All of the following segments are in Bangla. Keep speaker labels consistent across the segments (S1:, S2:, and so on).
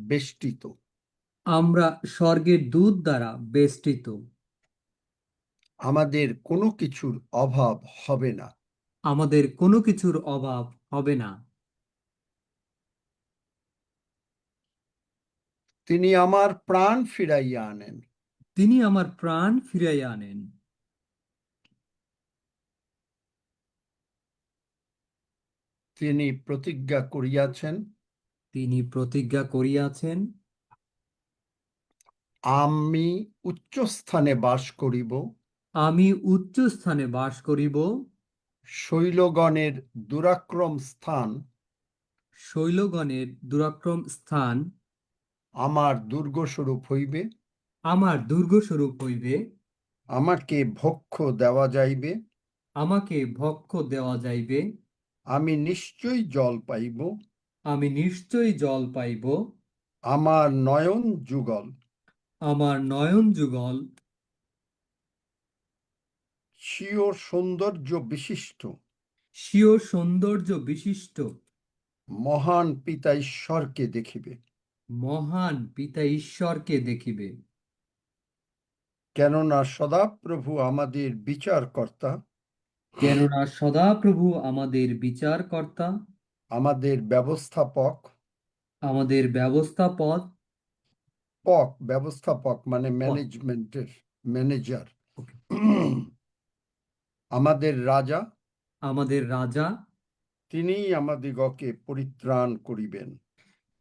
S1: বেষ্টিত।
S2: আমরা স্বর্গের দূত দ্বারা বেষ্টিত।
S1: আমাদের কোনো কিছুর অভাব হবে না।
S2: আমাদের কোনো কিছুর অভাব হবে না।
S1: তিনি আমার প্রাণ ফিরাইয়া আনেন।
S2: তিনি আমার প্রাণ ফিরাইয়া আনেন।
S1: তিনি প্রতিজ্ঞা করিয়াছেন,
S2: তিনি প্রতিজ্ঞা করিয়াছেন,
S1: আমি উচ্চস্থানে বাস করিব,
S2: আমি উচ্চ স্থানে বাস করিব,
S1: শৈলগণের দুরাক্রম স্থান
S2: শৈলগণের দুরাক্রম স্থান
S1: আমার দুর্গস্বরূপ হইবে।
S2: আমার দুর্গস্বরূপ হইবে।
S1: আমাকে ভক্ষ দেওয়া যাইবে,
S2: আমাকে ভক্ষ দেওয়া যাইবে।
S1: আমি নিশ্চয়ই জল পাইব।
S2: আমি নিশ্চয়ই জল পাইব।
S1: আমার নয়ন যুগল
S2: আমার নয়ন যুগল
S1: স্বীয় সৌন্দর্য বিশিষ্ট
S2: স্বীয় সৌন্দর্য বিশিষ্ট
S1: মহান পিতা ঈশ্বরকে দেখিবে।
S2: মহান পিতা ঈশ্বরকে দেখিবে।
S1: কেননা সদাপ্রভু আমাদের বিচারকর্তা,
S2: কেননা সদাপ্রভু আমাদের বিচারকর্তা,
S1: আমাদের ব্যবস্থাপক।
S2: আমাদের ব্যবস্থাপক।
S1: ব্যবস্থাপক মানে
S2: পদ।
S1: ম্যানেজমেন্টের ম্যানেজার।
S2: ওকে।
S1: আমাদের রাজা,
S2: আমাদের রাজা।
S1: তিনিই আমাদিগকে পরিত্রাণ করিবেন।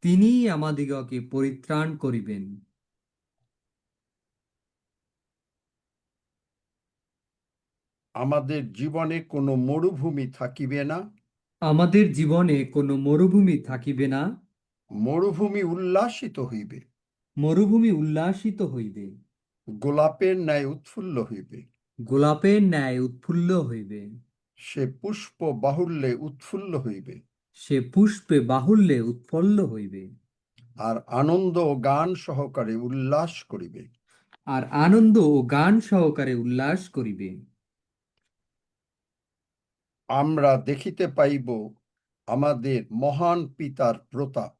S2: তিনিই আমাদিগকে পরিত্রাণ করিবেন।
S1: আমাদের জীবনে কোনো মরুভূমি থাকিবে না।
S2: আমাদের জীবনে কোনো মরুভূমি থাকিবে না।
S1: মরুভূমি উল্লাসিত হইবে,
S2: মরুভূমি উল্লাসিত হইবে।
S1: গোলাপের ন্যায় উৎফুল্ল হইবে।
S2: গোলাপের ন্যায় উৎফুল্ল হইবে।
S1: সে পুষ্প বাহুল্যে উৎফুল্ল হইবে,
S2: সে পুষ্পে বাহুল্যে উৎফুল্ল হইবে।
S1: আর আনন্দ ও গান সহকারে উল্লাস করিবে।
S2: আর আনন্দ ও গান সহকারে উল্লাস করিবে।
S1: আমরা দেখিতে পাইব আমাদের মহান পিতার প্রতাপ।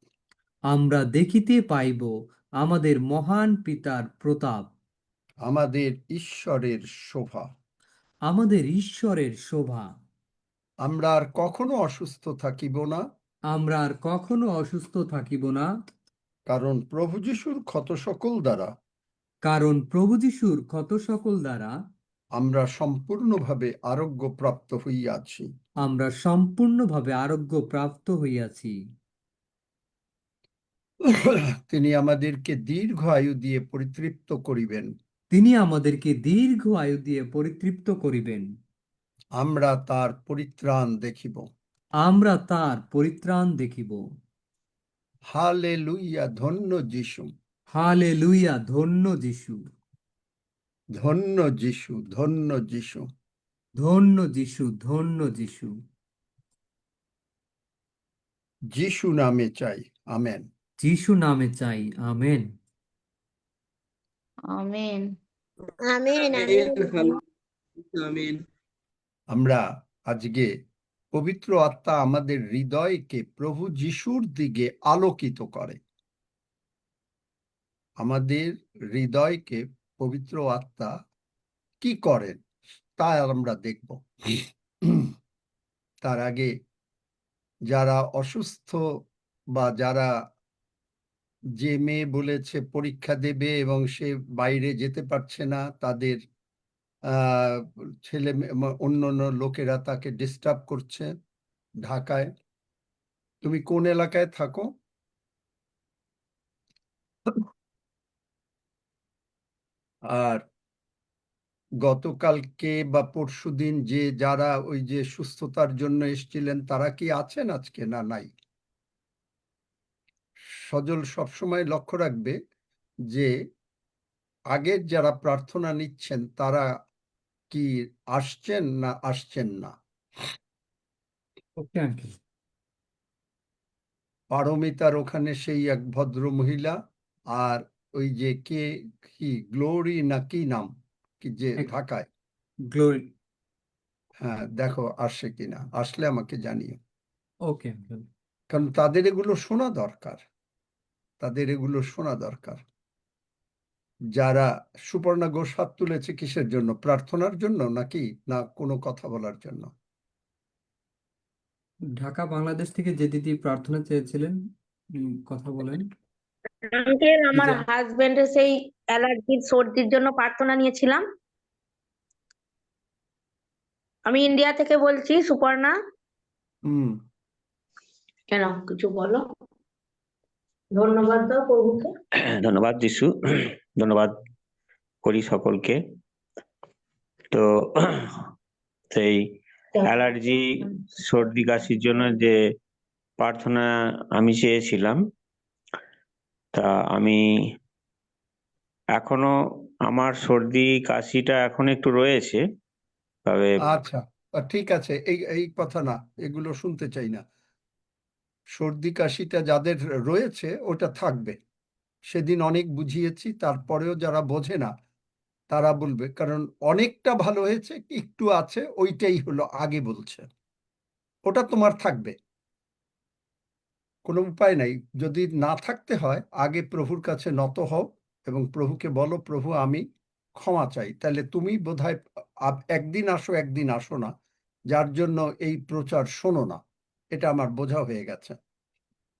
S2: আমরা দেখিতে পাইব আমাদের মহান পিতার প্রতাপ।
S1: আমাদের ঈশ্বরের শোভা।
S2: আমাদের ঈশ্বরের শোভা।
S1: আমরা আর কখনো অসুস্থ থাকিব না,
S2: আমরা আর কখনো অসুস্থ থাকিব না।
S1: কারণ প্রভু যিশুর ক্ষত সকল দ্বারা
S2: কারণ প্রভু যিশুর ক্ষত সকল দ্বারা
S1: আমরা সম্পূর্ণভাবে আরোগ্য প্রাপ্ত হইয়াছি।
S2: আমরা সম্পূর্ণভাবে আরোগ্য প্রাপ্ত হইয়াছি।
S1: তিনি আমাদেরকে দীর্ঘ আয়ু দিয়ে পরিতৃপ্ত করিবেন।
S2: তিনি আমাদেরকে দীর্ঘ আয়ু দিয়ে পরিতৃপ্ত করিবেন।
S1: আমরা তার পরিত্রাণ দেখিব।
S2: আমরা তার পরিত্রাণ দেখিব।
S1: হালেলুইয়া, ধন্য যিশু,
S2: হালেলুইয়া, ধন্য যিশু,
S1: ধন্য যিশু, ধন্য যিশু।
S2: ধন্য যিশু, ধন্য যিশু।
S1: যিশু নামে চাই, আমেন।
S2: যিশু নামে চাই, আমেন।
S3: আমেন। আমেন। আমেন।
S4: আমিন।
S1: আমরা আজকে পবিত্র আত্মা আমাদের হৃদয়কে প্রভু যিশুর দিকে আলোকিত করে। আমাদের হৃদয়কে পবিত্র আত্মা কি করেন তা আমরা দেখব। তার আগে যারা অসুস্থ বা যারা, যে মেয়ে বলেছে পরীক্ষা দেবে এবং সে বাইরে যেতে পারছে না, তাদের ছেলে অন্য অন্য লোকেরা তাকে ডিস্টার্ব করছে ঢাকায়। তুমি কোন এলাকায় থাকো? আর গতকালকে বা পরশুদিন যে যারা ওই যে সুস্থতার জন্য এসেছিলেন তারা কি আছেন আজকে, না নাই? সজল সবসময় লক্ষ্য রাখবে যে আগের যারা প্রার্থনা নিচ্ছেন তারা কি আসছেন না আসছেন না।
S2: Okay uncle.
S1: পারমিতার ওখানে সেই এক ভদ্র মহিলা, আর ওই যে কে, কি গ্লোরি না কি নাম, কি যে ঢাকায়।
S2: গ্লোরি।
S1: হ্যাঁ, দেখো আসছে কিনা, আসলে আমাকে জানিও,
S2: ওকে আঙ্কেল।
S1: কারণ তাদের এগুলো শোনা দরকার। তাদের এগুলো শোনা দরকার। যারা সুপর্ণা ঘোষ হাত তুলেছে কিসের জন্য? প্রার্থনার জন্য নাকি না কোনো কথা বলার জন্য?
S2: ঢাকা বাংলাদেশ থেকে যে দিদি প্রার্থনা চেয়েছিলেন, কথা বলেন।
S3: আঙ্কেল,
S2: কি
S3: আমার
S2: যে-
S3: হাজবেন্ডের সেই অ্যালার্জির সর্দির জন্য প্রার্থনা নিয়েছিলাম। আমি ইন্ডিয়া থেকে বলছি, সুপর্ণা।
S1: হুম।
S3: কেন, কিছু বলো। ধন্যবাদ দাও প্রভুকে।
S4: ধন্যবাদ যিশু, ধন্যবাদ করি সকলকে। তো সেই অ্যালার্জি সর্দি কাশির জন্য যে প্রার্থনা আমি চেয়েছিলাম, তা আমি এখনো আমার সর্দি কাশিটা এখন একটু রয়েছে, তবে
S1: আচ্ছা, ঠিক আছে, এই কথা না, এগুলো শুনতে চাই না। সর্দি কাশিটা যাদের রয়েছে ওটা থাকবে। সেদিন অনেক বুঝিয়েছি, তারপরেও যারা বোঝে না তারা বলবে, কারণ অনেকটা ভালো হয়েছে, একটু আছে, ওইটাই হলো আগে বলছে। ওটা তোমার থাকবে, কোনো উপায় নাই। যদি না থাকতে হয়, আগে প্রভুর কাছে নত হও এবং প্রভুকে বলো, প্রভু আমি ক্ষমা চাই। তাহলে তুমি বোধহয় একদিন আসো একদিন আসো না, যার জন্য এই প্রচার শোনো না। এটা আমার বোঝা হয়ে গেছে।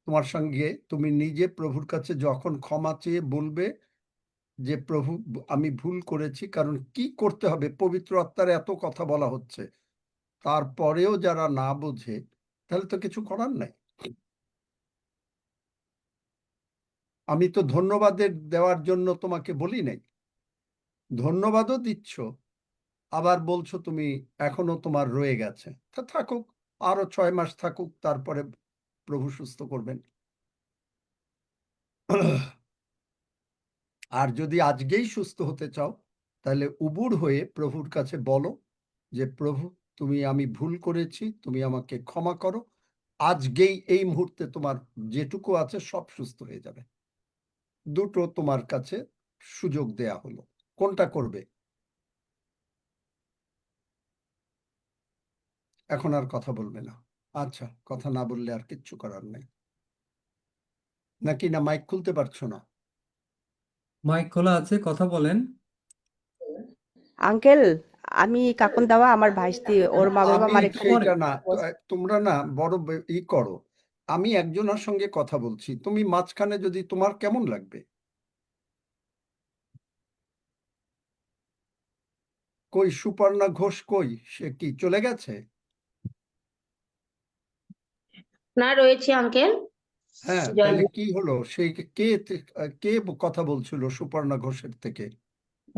S1: তোমার সঙ্গে তুমি নিজে প্রভুর কাছে যখন ক্ষমা চেয়ে বলবে যে প্রভু আমি ভুল করেছি, কারণ কি করতে হবে, পবিত্র আত্মার এত কথা বলা হচ্ছে, তারপরেও যারা না বোঝে তাহলে তো কিছু করার নাই। আমি তো ধন্যবাদের দেওয়ার জন্য তোমাকে বলি নাই, ধন্যবাদও দিচ্ছ, আবার বলছো তুমি এখনো তোমার রয়ে গেছে। তা থাকুক, আরো 6 মাস থাকুক, তারপরে প্রভু সুস্থ করবেন। আর যদি আজকেই সুস্থ হতে চাও, তাহলে উবুড় হয়ে প্রভুর কাছে বলো যে প্রভু আমি ভুল করেছি, তুমি আমাকে ক্ষমা করো। আজকেই এই মুহূর্তে তোমার যেটুকু আছে সব সুস্থ হয়ে যাবে। দুটো তোমার কাছে সুযোগ দেয়া হলো, কোনটা করবে? এখন আর কথা বলবে না। আচ্ছা, কথা না বললে আর কিচ্ছু করার নেই নাকি? না মাইক খুলতে পারছো না?
S2: মাইক খোলা আছে, কথা বলেন।
S5: আঙ্কেল, আমি কাকুন দেওয়া আমার ভাইস্তি, ওর মা বাবা
S1: আমি
S5: আমার এখানে
S1: সেইটা না, তোমরা না বড় ই করো। আমি একজনের সঙ্গে কথা বলছি, তুমি মাঝখানে যদি, তোমার কেমন লাগবে? কই সুপর্ণা ঘোষ কই? সে কি চলে গেছে?
S3: না, রয়েছে আঙ্কেল।
S1: হ্যাঁ, তাহলে কি হলো? সেই কে কে কথা বলছিল সুপর্ণা ঘোষের থেকে?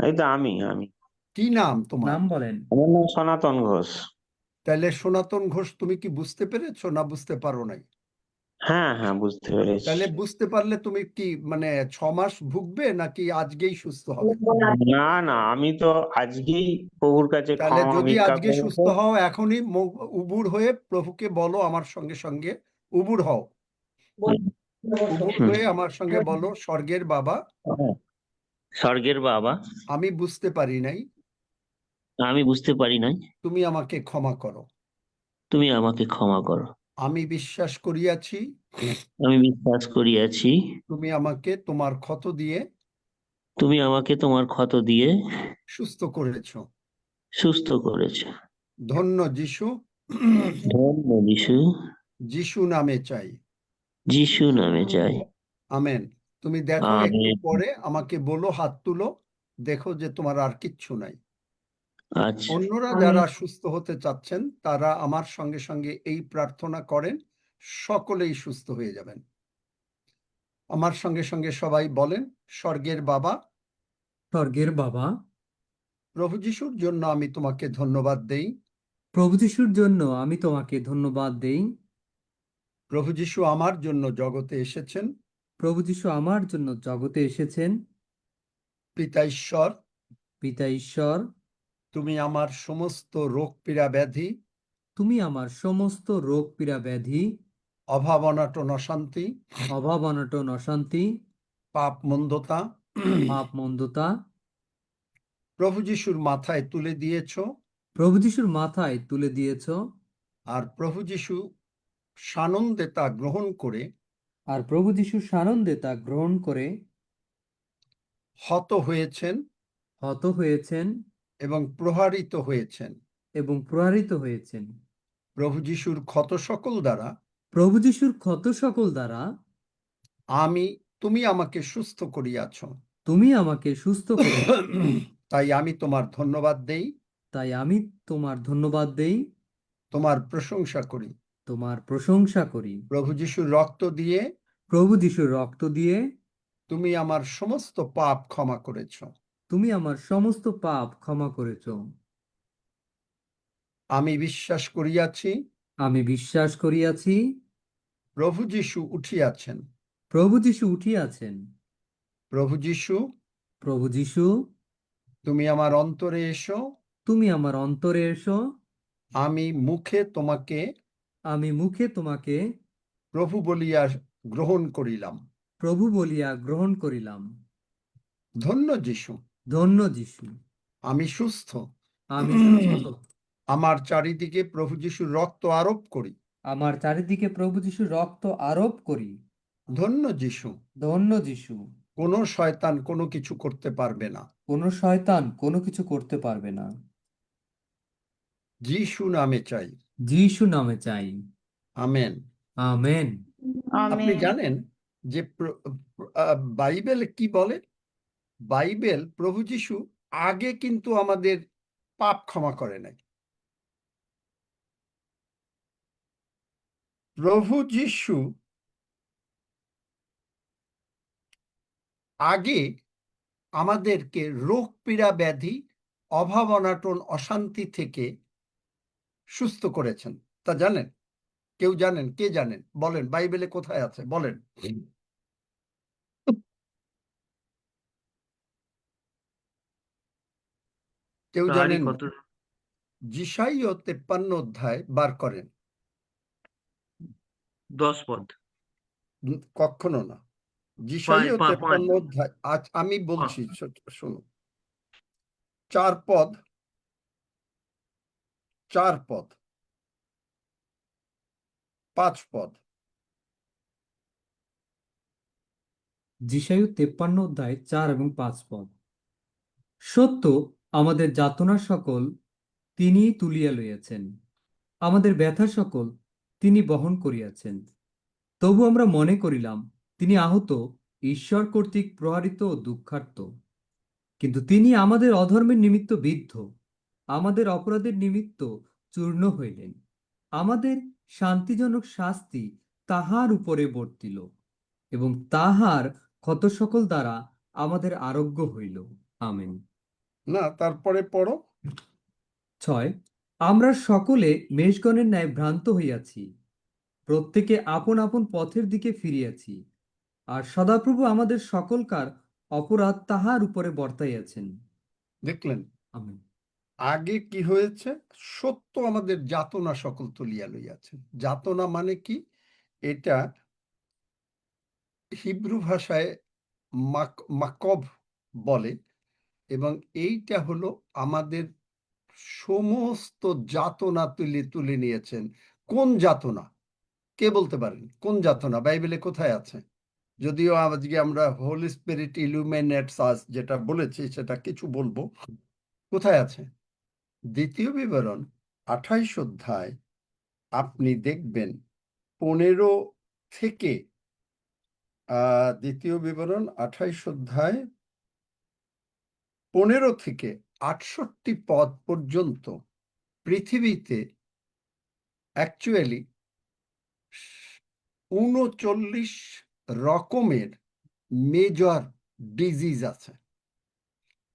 S4: এই তো আমি
S1: কি নাম তোমার?
S2: নাম বলেন।
S4: আমার নাম সনাতন ঘোষ।
S1: তাহলে সনাতন ঘোষ, তুমি কি বুঝতে পেরেছো না বুঝতে পারো নাই?
S4: হ্যাঁ হ্যাঁ, বুঝতে পেরেছি।
S1: তাহলে বুঝতে পারলে তুমি কি মানে 6 মাস ভুগবে নাকি আজকেই সুস্থ হবে?
S4: না না, আমি তো আজকেই প্রভুর কাছে
S1: তাহলে
S4: ক্ষমা
S1: যদি
S4: ভিক্ষা
S1: আজকে সুস্থ
S4: করবো।
S1: হও, এখনই উবুড় হয়ে প্রভুকে বলো আমার সঙ্গে সঙ্গে, উবুড় হও, উবুড়
S4: হুম।
S1: হয়ে আমার সঙ্গে বলো, স্বর্গের বাবা,
S4: স্বর্গের বাবা,
S1: আমি বুঝতে পারি নাই,
S4: আমি বুঝতে পারি নাই,
S1: তুমি আমাকে ক্ষমা করো।
S4: তুমি আমাকে ক্ষমা করো।
S1: আমি বিশ্বাস করিয়াছি
S4: আমি বিশ্বাস করিয়াছি,
S1: তুমি আমাকে তোমার ক্ষত দিয়ে
S4: তুমি আমাকে তোমার ক্ষত দিয়ে
S1: সুস্থ করেছ।
S4: সুস্থ করেছো।
S1: ধন্য যিশু,
S4: ধন্য যিশু,
S1: যিশু নামে চাই।
S4: যিশু নামে চাই।
S1: আমেন। তুমি দেখো একটু
S4: আমেন।
S1: পরে আমাকে বলো, হাত তুলো, দেখো যে তোমার আর কিচ্ছু নাই।
S4: আচ্ছা।
S1: অন্যরা যারা সুস্থ হতে চাচ্ছেন তারা আমার সঙ্গে সঙ্গে এই প্রার্থনা করেন, সকলেই সুস্থ হয়ে যাবেন। আমার সঙ্গে সঙ্গে সবাই বলেন, স্বর্গের বাবা,
S2: স্বর্গের বাবা,
S1: প্রভু যিশুর জন্য আমি তোমাকে ধন্যবাদ দেই।
S2: প্রভু যিশুর জন্য আমি তোমাকে ধন্যবাদ দেই।
S1: প্রভু যিশু আমার জন্য জগতে এসেছেন।
S2: প্রভু যিশু আমার জন্য জগতে এসেছেন।
S1: পিতা ঈশ্বর,
S2: পিতা ঈশ্বর,
S1: তুমি আমার সমস্ত রোগ পীড়া ব্যাধি,
S2: তুমি আমার সমস্ত রোগ পীড়া ব্যাধি,
S1: অভাব অনাটন অশান্তি,
S2: অভাব অনটন অশান্তি,
S1: পাপ মন্দতা
S2: পাপ মন্দতা
S1: প্রভু যিশুর মাথায় তুলে দিয়েছ।
S2: প্রভু যিশুর মাথায় তুলে দিয়েছ।
S1: আর প্রভু যিশু সানন্দে তা গ্রহণ করে
S2: আর প্রভু যীশু সানন্দে তা গ্রহণ করে
S1: হত হয়েছেন
S2: হত হয়েছেন
S1: এবং প্রহারিত হয়েছেন।
S2: এবং প্রহারিত হয়েছেন।
S1: প্রভু যিশুর ক্ষত সকল দ্বারা
S2: প্রভু যীশুর ক্ষত সকল দ্বারা
S1: তুমি আমাকে সুস্থ করিয়াছ।
S2: তুমি আমাকে সুস্থ করে।
S1: তাই আমি তোমার ধন্যবাদ দেই,
S2: তাই আমি তোমার ধন্যবাদ দেই,
S1: তোমার প্রশংসা করি।
S2: তোমার প্রশংসা করি।
S1: প্রভু যিশুর রক্ত দিয়ে
S2: প্রভু যীশুর রক্ত দিয়ে
S1: তুমি আমার সমস্ত পাপ ক্ষমা করেছ।
S2: তুমি আমার সমস্ত পাপ ক্ষমা করেছ।
S1: আমি বিশ্বাস করিয়াছি
S2: আমি বিশ্বাস করিয়াছি
S1: প্রভু যিশু উঠিয়াছেন।
S2: প্রভু যীশু উঠিয়াছেন।
S1: প্রভু যিশু,
S2: প্রভু যীশু,
S1: তুমি আমার অন্তরে এসো।
S2: তুমি আমার অন্তরে এসো।
S1: আমি মুখে তোমাকে
S2: আমি মুখে তোমাকে
S1: প্রভু বলিয়া গ্রহণ করিলাম।
S2: প্রভু বলিয়া গ্রহণ করিলাম।
S1: ধন্য যিশু,
S2: ধন্য যীশু,
S1: আমি সুস্থ।
S2: আমি সুস্থ।
S1: আমার চারিদিকে প্রভু যিশুর রক্ত আরোপ করি।
S2: আমার চারিদিকে প্রভু যীশুর রক্ত আরোপ করি।
S1: ধন্য যিশু,
S2: ধন্য যীশু,
S1: কোনো শয়তান কোনো কিছু করতে পারবে না।
S2: কোনো শয়তান কোনো কিছু করতে পারবে না।
S1: যিশু নামে চাই।
S2: যীশু নামে চাই।
S1: আমেন।
S2: আমেন।
S1: আপনি
S3: আমেন।
S1: জানেন যে বাইবেল কি বলে? বাইবেল প্রভু যিশু আগে কিন্তু আমাদের পাপ ক্ষমা করে নাই। প্রভু যিশু আগে আমাদেরকে রোগ পীড়া ব্যাধি, অভাব অনাটন অশান্তি থেকে সুস্থ করেছেন। তা জানেন? কেউ জানেন? কে জানেন? বলেন, বাইবেলে কোথায় আছে বলেন। কেউ
S6: তারই
S1: জানেন না?
S6: কত
S1: যিশাইয় 53 অধ্যায় বার করেন।
S6: 10 পদ
S1: কখনো না। যিশাইয় 53
S6: পাঁচ
S1: অধ্যায়, আজ আমি বলছি শুনুন। 4 পদ, 4 পদ, 5 পদ।
S2: যিশাইয় 53 অধ্যায় 4 এবং 5 পদ। সত্য আমাদের যাতনা সকল তিনি তুলিয়া লইয়াছেন, আমাদের ব্যথা সকল তিনি বহন করিয়াছেন। তবু আমরা মনে করিলাম তিনি আহত, ঈশ্বর কর্তৃক প্রহারিত ও দুঃখার্ত। কিন্তু তিনি আমাদের অধর্মের নিমিত্ত বিদ্ধ, আমাদের অপরাধের নিমিত্ত চূর্ণ হইলেন। আমাদের শান্তিজনক শাস্তি তাহার উপরে বর্তিল, এবং তাহার ক্ষত সকল দ্বারা আমাদের আরোগ্য হইল। আমেন।
S1: না, তারপরে পড়ো।
S2: 6 আমরা সকলে মেষগণের ন্যায় ভ্রান্ত হইয়াছি, প্রত্যেকে আপন আপন পথের দিকে ফিরিয়াছি, আর সদাপ্রভু আমাদের সকলকার অপরাধ তাহার উপরে বর্তাইয়াছেন।
S1: দেখলেন
S2: আমেন।
S1: আগে কি হয়েছে? সত্য আমাদের যাতনা সকল তুলিয়া লইয়াছে। যাতনা মানে কি? এটা হিব্রু ভাষায় মাকব বলে, এবং এইটা হলো আমাদের সমস্ত যাতনা তুলে নিয়েছেন। কোন যাতনা? কে বলতে পারেন কোন যাতনা? বাইবেলে কোথায় আছে? যদিও আজকে আমরা হোলি স্পিরিট ইলুমিনেটস আস যেটা বলেছি সেটা কিছু বলবো। কোথায় আছে? দ্বিতীয় বিবরণ 28 অধ্যায় আপনি দেখবেন 15 থেকে দ্বিতীয় বিবরণ 28 অধ্যায় 15 থেকে 68 পদ পর্যন্ত পৃথিবীতে অ্যাকচুয়ালি 39 রকমের মেজর ডিজিজ আছে।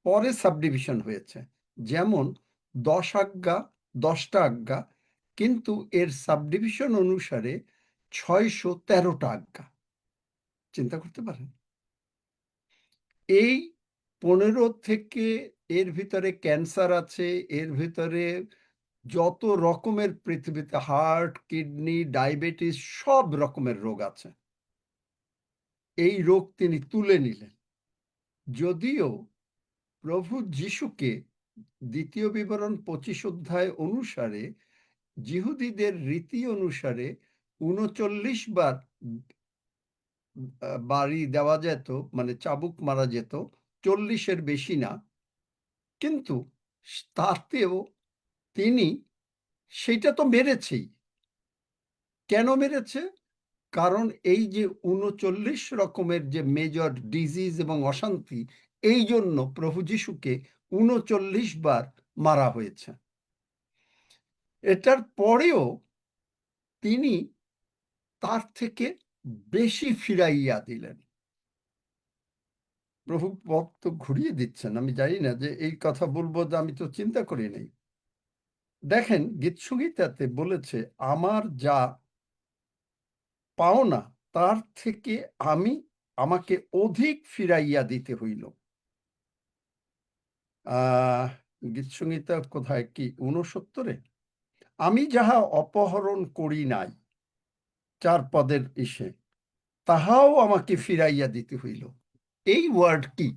S1: পরে সাবডিভিশন হয়েছে, যেমন 10 আজ্ঞা, 10টা আজ্ঞা, কিন্তু এর সাবডিভিশন অনুসারে 613টা আজ্ঞা। চিন্তা করতে পারেন। এই 15 থেকে এর ভিতরে ক্যান্সার আছে, এর ভিতরে যত রকমের পৃথিবীতে হার্ট, কিডনি, ডায়াবেটিস সব রকমের রোগ আছে। এই রোগ তিনি তুলে নিলেন। যদিও প্রভু যিশুকে দ্বিতীয় বিবরণ 25 অধ্যায় অনুসারে যিহুদিদের রীতি অনুসারে 39 বার বাড়ি দেওয়া যেত, মানে চাবুক মারা যেত, 40-এর বেশি না। কিন্তু তাতেও তিনি সেইটা তো মেরেছেই। কেন মেরেছে? কারণ এই যে ৩৯ রকমের যে মেজর ডিজিজ এবং অশান্তি, এই জন্য প্রভু যীশুকে ৩৯ বার মারা হয়েছে। এটার পরেও তিনি তার থেকে বেশি ফিরাইয়া দিলেন। প্রভু পথ তো ঘুরিয়ে দিচ্ছেন। আমি জানি না যে এই কথা বলবো, যে আমি তো চিন্তা করি নাই। দেখেন, গীতসংহিতাতে বলেছে, আমার যা পাওনা তার থেকে আমাকে অধিক ফিরাইয়া দিতে হইল। গীতসংহিতা কোথায়, কি ৬৯-এ? আমি যাহা অপহরণ করি নাই, ৪ পদের ইসে, তাহাও আমাকে ফিরাইয়া দিতে হইল। এই ওয়ার্ড কি?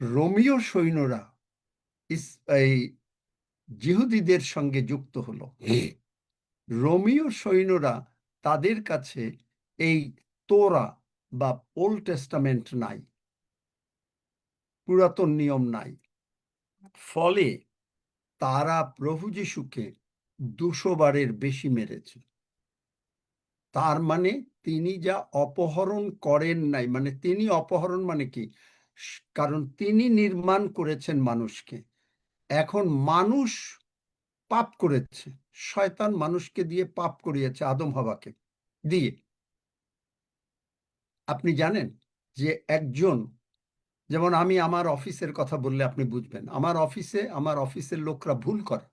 S1: রোমীয় সৈন্যরা এই জিহুদীদের সঙ্গে যুক্ত হলো। রোমীয় সৈন্যরা, তাদের কাছে এই তোরা বা ওল্ড টেস্টামেন্ট নাই, পুরাতন নিয়ম নাই। ফলে তারা প্রভু যীশুকে ২০০ বারের বেশি মেরেছে। তার মানে তিনি যা অপহরণ করেন নাই, মানে তিনি অপহরণ মানে কি? কারণ তিনি নির্মাণ করেছেন মানুষকে। এখন মানুষ পাপ করেছে, শয়তান মানুষকে দিয়ে পাপ করিয়েছে, আদম হাওয়াকে দিয়ে। আপনি জানেন যে একজন, যেমন আমি আমার অফিসের কথা বললে আপনি বুঝবেন, আমার অফিসের লোকরা ভুল করে,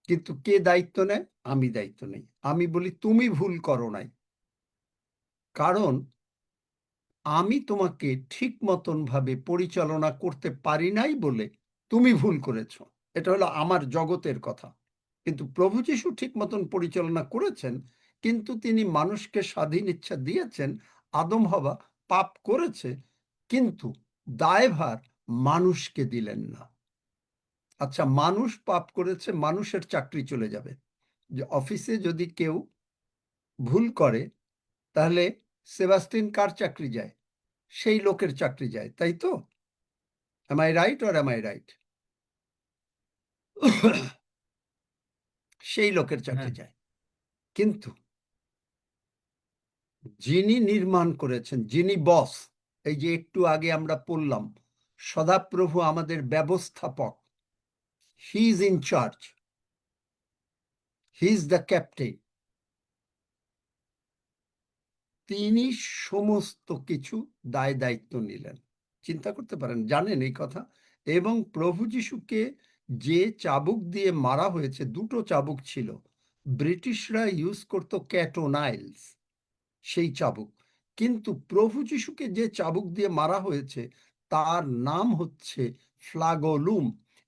S1: কিন্তু কে দায়িত্ব নেয়? আমি দায়িত্ব নেই। আমি বলি, তুমি ভুল করো নাই, কারণ আমি তোমাকে ঠিক মতন ভাবে পরিচালনা করতে পারি নাই বলে তুমি ভুল করেছো। এটা হলো আমার জগতের কথা। কিন্তু প্রভু যীশু ঠিক মতন পরিচালনা করেছেন, কিন্তু তিনি মানুষকে স্বাধীন ইচ্ছা দিয়েছেন। আদম হাওয়া পাপ করেছে, কিন্তু দায়ভার মানুষকে দিলেন না। আচ্ছা, মানুষ পাপ করেছে, মানুষের চাকরি চলে যাবে। যে অফিসে যদি কেউ ভুল করে, তাহলে সেবাস্টিন কার চাকরি যায়? সেই লোকের চাকরি যায়, তাই তো? am I right or am I right? সেই লোকের চাকরি
S2: হ্যাঁ।
S1: যায়। কিন্তু যিনি নির্মাণ করেছেন, যিনি বস, এই যে একটু আগে আমরা পড়লাম, সদাপ্রভু আমাদের ব্যবস্থাপক, he is in charge, he is the captain. তিনি সমস্ত কিছু দায় দায়িত্ব নিলেন। চিন্তা করতে পারেন, জানেন এই কথা? এবং প্রভু যীশুকে যে চাবুক দিয়ে মারা হয়েছে, ২টো চাবুক ছিল। ব্রিটিশরা ইউজ করতো ক্যাটোনাইলস, সেই চাবুক। কিন্তু প্রভু যীশুকে যে চাবুক দিয়ে মারা হয়েছে, তার নাম হচ্ছে ফ্লাগোলুম।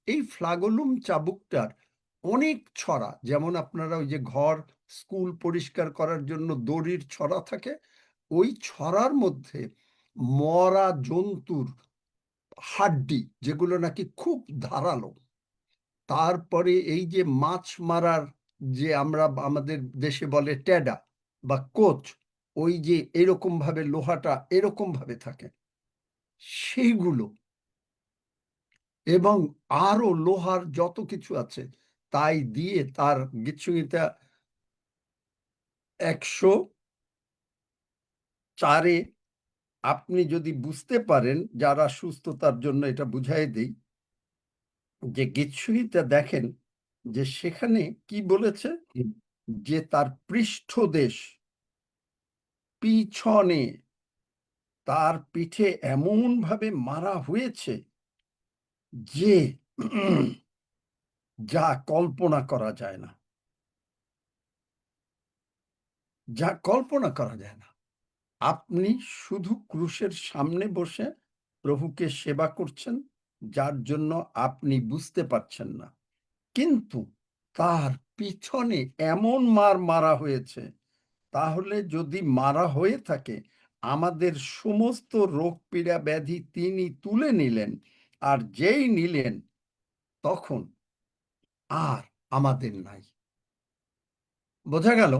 S1: এই ফ্লাগোলুম চাবুকটার অনেক ছড়া, যেমন আপনারা ওই যে ঘর, স্কুল পরিষ্কার করার জন্য দড়ির ছড়া থাকে, ওই ছড়ার মধ্যে মরা জন্তুর হাড্ডি, যেগুলো নাকি খুব ধারালো। তারপরে এই যে মাছ মারার, যে আমরা আমাদের দেশে বলে ট্যাডা বা কোচ, ওই যে এরকম ভাবে লোহাটা এরকম ভাবে থাকে, সেইগুলো, এবং আরো লোহার যত কিছু আছে, তাই দিয়ে তার গীতসংহিতা ১০৪-এ আপনি যদি বুঝতে পারেন, যারা সুস্থতার জন্য এটা বুঝাই দেই, যে গীতসংহিতা দেখেন যে সেখানে কি বলেছে, যে তার পৃষ্ঠদেশ, পিছনে তার পিঠে এমন ভাবে মারা হয়েছে যে যা কল্পনা করা যায় না, যা কল্পনা করা যায় না। আপনি শুধু ক্রুশের সামনে বসে প্রভুকে সেবা করছেন, যার জন্য আপনি বুঝতে পারছেন না, কিন্তু তার পিছনে এমন মার মারা হয়েছে, তাহলে যদি মারা হয়ে থাকে, আমাদের সমস্ত রোগ পীড়া ব্যাধি তিনি তুলে নিলেন, আর যেই নিলেন তখন আর আমাদের নাই। বোঝা গেল?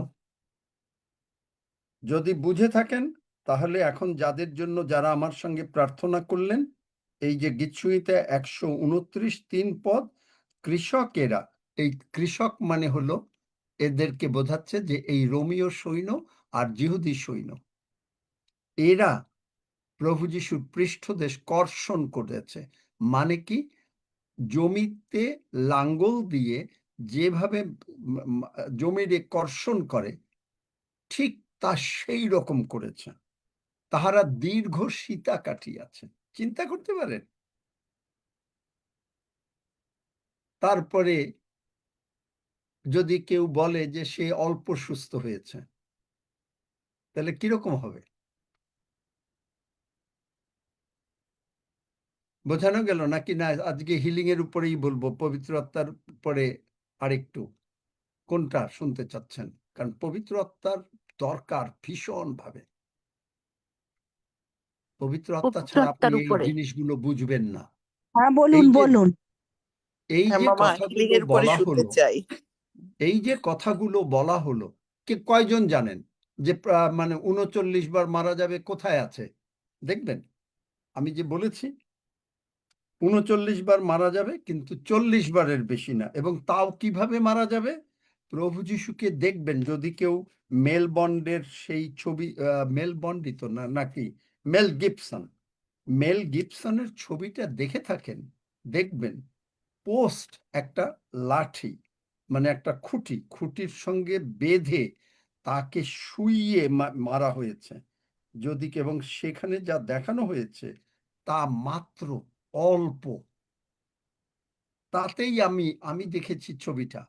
S1: যদি বুঝে থাকেন তাহলে এখন যাদের জন্য যারা আমার সঙ্গে প্রার্থনা করলেন, এই যে গীতসংহিতা 129 পদ, কৃষকেরা, এই কৃষক মানে হলো এদেরকে বোঝাচ্ছে যে এই রোমীয় সৈন্য আর জিহুদি সৈন্য, এরা প্রভু যিশুর পৃষ্ঠদেশ কর্ষণ করেছে। মানে কি, জমিতে লাঙ্গল দিয়ে যেভাবে জমিরে কর্ষণ করে, ঠিক তা সেই রকম করেছে। তাহারা দীর্ঘ সীতা কাটিয়াছে। চিন্তা করতে পারেন? তারপরে যদি কেউ বলে যে সে অল্প সুস্থ হয়েছে, তাহলে কিরকম হবে? বোঝানো গেল নাকি? না আজকে হিলিং এর উপরেই বলবো, পবিত্র আত্মার উপরে আরেকটু? কোনটা শুনতে চাচ্ছেন? কারণ পবিত্র আত্মার দরকার ভীষণ ভাবে। পবিত্র আত্মা
S6: পবিত্র
S1: ছাড়া আপনি
S6: আত্মার
S1: এই
S6: উপরে।
S1: জিনিসগুলো বুঝবেন না।
S7: হ্যাঁ,
S1: এই
S7: বলুন
S1: যে
S7: বলুন।
S1: এই
S8: হ্যাঁ
S1: যে
S8: মামা, হিলিং
S1: কথাগুলো
S8: এর উপরে
S1: বলা
S8: শুনতে
S1: হলো,
S8: চাই।
S1: এই যে কথাগুলো বলা হলো, কে কয়জন জানেন যে মানে 39 বার মারা যাবে কোথায় আছে? দেখবেন, আমি যে বলেছি 39 বার মারা যাবে, কিন্তু 40 বারের বেশি না। এবং তাও কিভাবে মারা যাবে? প্রভু যিশুকে দেখবেন, যদি কেউ মেল বন্ডের সেই ছবি, মেল বন্ডই তো না, নাকি মেল গিবসন, মেল গিবসনের ছবিটা দেখে থাকেন, দেখবেন পোস্ট একটা লাঠি, মানে একটা খুঁটি, খুঁটির সঙ্গে বেঁধে তাকে শুইয়ে মারা হয়েছে। যদি এবং সেখানে যা দেখানো হয়েছে তা মাত্র অল্প, তাতেই আমি দেখেছি ছবিটা,